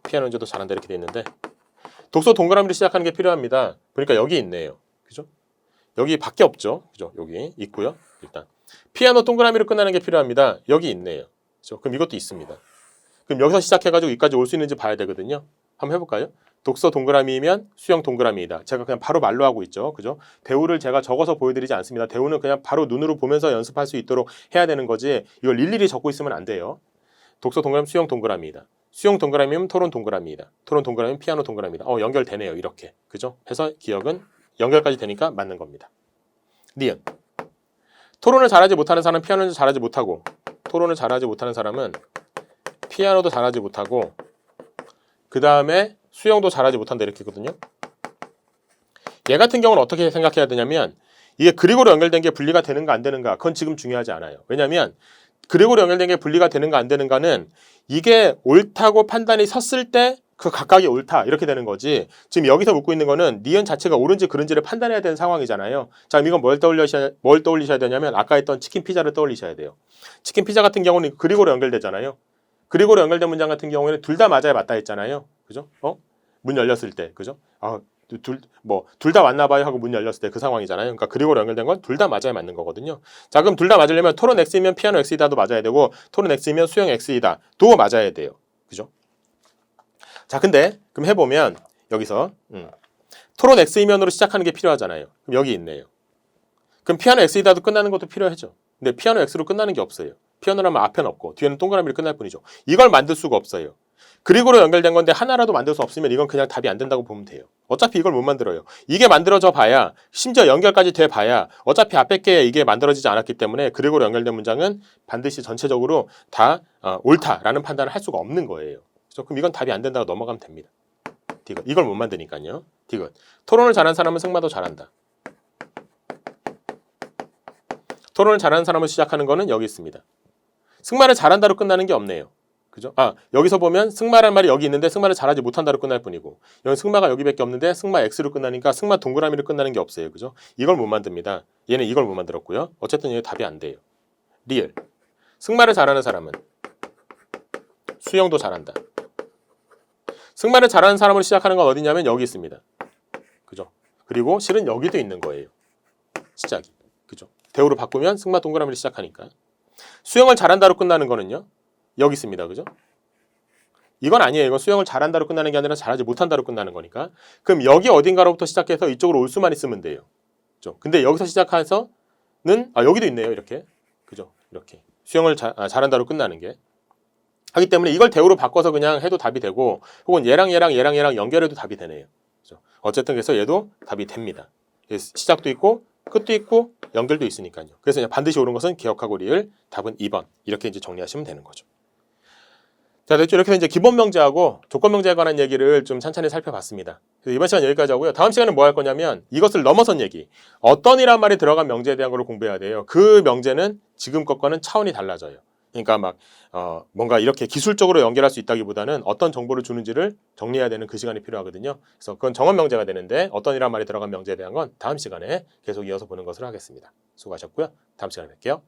피아노 연주도 잘한다 이렇게 돼 있는데 독서 동그라미로 시작하는 게 필요합니다. 그러니까 여기 있네요. 그죠? 여기 밖에 없죠. 그죠? 여기 있고요. 일단 피아노 동그라미로 끝나는 게 필요합니다. 여기 있네요. 그렇죠? 그럼 이것도 있습니다. 그럼 여기서 시작해가지고 여기까지 올 수 있는지 봐야 되거든요. 한번 해볼까요? 독서 동그라미면 수영 동그라미이다. 제가 그냥 바로 말로 하고 있죠. 그죠? 대우를 제가 적어서 보여드리지 않습니다. 대우는 그냥 바로 눈으로 보면서 연습할 수 있도록 해야 되는 거지 이걸 일일이 적고 있으면 안 돼요. 독서 동그라미 수영 동그라미이다. 수영 동그라미면 토론 동그라미이다. 토론 동그라미면 피아노 동그라미이다. 연결되네요. 이렇게. 그죠? 해서 기억은 연결까지 되니까 맞는 겁니다. 니은. 토론을 잘하지 못하는 사람은 피아노를 잘하지 못하고 토론을 잘하지 못하는 사람은 피아노도 잘하지 못하고 그 다음에 수영도 잘하지 못한다 이렇게 있거든요. 얘 같은 경우는 어떻게 생각해야 되냐면 이게 그리고로 연결된 게 분리가 되는가 안 되는가 그건 지금 중요하지 않아요. 왜냐하면 그리고로 연결된 게 분리가 되는가 안 되는가는 이게 옳다고 판단이 섰을 때 그 각각이 옳다 이렇게 되는 거지. 지금 여기서 묻고 있는 거는 니은 자체가 옳은지 그른지를 판단해야 되는 상황이잖아요. 자, 그럼 이건 뭘 떠올리셔야 되냐면 아까 했던 치킨 피자를 떠올리셔야 돼요. 치킨 피자 같은 경우는 그리고로 연결되잖아요. 그리고로 연결된 문장 같은 경우에는 둘 다 맞아야 맞다 했잖아요. 그죠? 문 열렸을 때. 그죠? 둘 다 맞나 봐요 하고 문 열렸을 때 그 상황이잖아요. 그러니까 그리고로 연결된 건 둘 다 맞아야 맞는 거거든요. 자, 그럼 둘 다 맞으려면 토론 X이면 피아노 X이다도 맞아야 되고 토론 X이면 수영 X이다도 맞아야 돼요. 그죠? 자, 근데 그럼 해보면 여기서 토론 X이면으로 시작하는 게 필요하잖아요. 그럼 여기 있네요. 그럼 피아노 X이다도 끝나는 것도 필요하죠. 근데 피아노 X로 끝나는 게 없어요. 피아노라면 앞에는 없고 뒤에는 동그라미로 끝날 뿐이죠. 이걸 만들 수가 없어요. 그리고로 연결된 건데 하나라도 만들 수 없으면 이건 그냥 답이 안 된다고 보면 돼요. 어차피 이걸 못 만들어요. 이게 만들어져 봐야, 심지어 연결까지 돼 봐야 어차피 앞에 게 이게 만들어지지 않았기 때문에 그리고로 연결된 문장은 반드시 전체적으로 다 옳다라는 판단을 할 수가 없는 거예요. 그렇죠? 그럼 이건 답이 안 된다고 넘어가면 됩니다. 디귿. 이걸 못 만드니까요. 디귿. 토론을 잘하는 사람은 승마도 잘한다. 토론을 잘하는 사람을 시작하는 거는 여기 있습니다. 승마를 잘한다로 끝나는 게 없네요. 그죠? 여기서 보면 승마란 말이 여기 있는데 승마를 잘하지 못한다로 끝날 뿐이고, 여기 승마가 여기밖에 없는데 승마 X로 끝나니까 승마 동그라미로 끝나는 게 없어요. 그죠? 이걸 못 만듭니다. 얘는 이걸 못 만들었고요. 어쨌든 얘 답이 안 돼요. 리을. 승마를 잘하는 사람은 수영도 잘한다. 승마를 잘하는 사람으로 시작하는 건 어디냐면 여기 있습니다. 그죠? 그리고 실은 여기도 있는 거예요. 시작이. 그죠? 대우로 바꾸면 승마 동그라미로 시작하니까. 수영을 잘한다로 끝나는 거는요. 여기 있습니다. 그죠? 이건 아니에요. 이건 수영을 잘한다로 끝나는 게 아니라 잘하지 못한다로 끝나는 거니까. 그럼 여기 어딘가로부터 시작해서 이쪽으로 올 수만 있으면 돼요. 그죠? 근데 여기서 시작해서는 여기도 있네요. 이렇게. 그죠? 이렇게. 수영을 잘한다로 끝나는 게. 하기 때문에 이걸 대우로 바꿔서 그냥 해도 답이 되고, 혹은 얘랑 연결해도 답이 되네요. 그죠? 어쨌든 그래서 얘도 답이 됩니다. 시작도 있고 끝도 있고 연결도 있으니까요. 그래서 그냥 반드시 옳은 것은 기억하고 리을, 답은 2번. 이렇게 이제 정리하시면 되는 거죠. 자, 됐죠? 이렇게 해서 이제 기본 명제하고 조건 명제에 관한 얘기를 좀 찬찬히 살펴봤습니다. 그래서 이번 시간 여기까지 하고요. 다음 시간은 뭐 할 거냐면 이것을 넘어선 얘기. 어떤이란 말이 들어간 명제에 대한 걸 공부해야 돼요. 그 명제는 지금 것과는 차원이 달라져요. 그러니까 막 뭔가 이렇게 기술적으로 연결할 수 있다기보다는 어떤 정보를 주는지를 정리해야 되는 그 시간이 필요하거든요. 그래서 그건 정원 명제가 되는데 어떤이란 말이 들어간 명제에 대한 건 다음 시간에 계속 이어서 보는 것으로 하겠습니다. 수고하셨고요. 다음 시간에 뵐게요.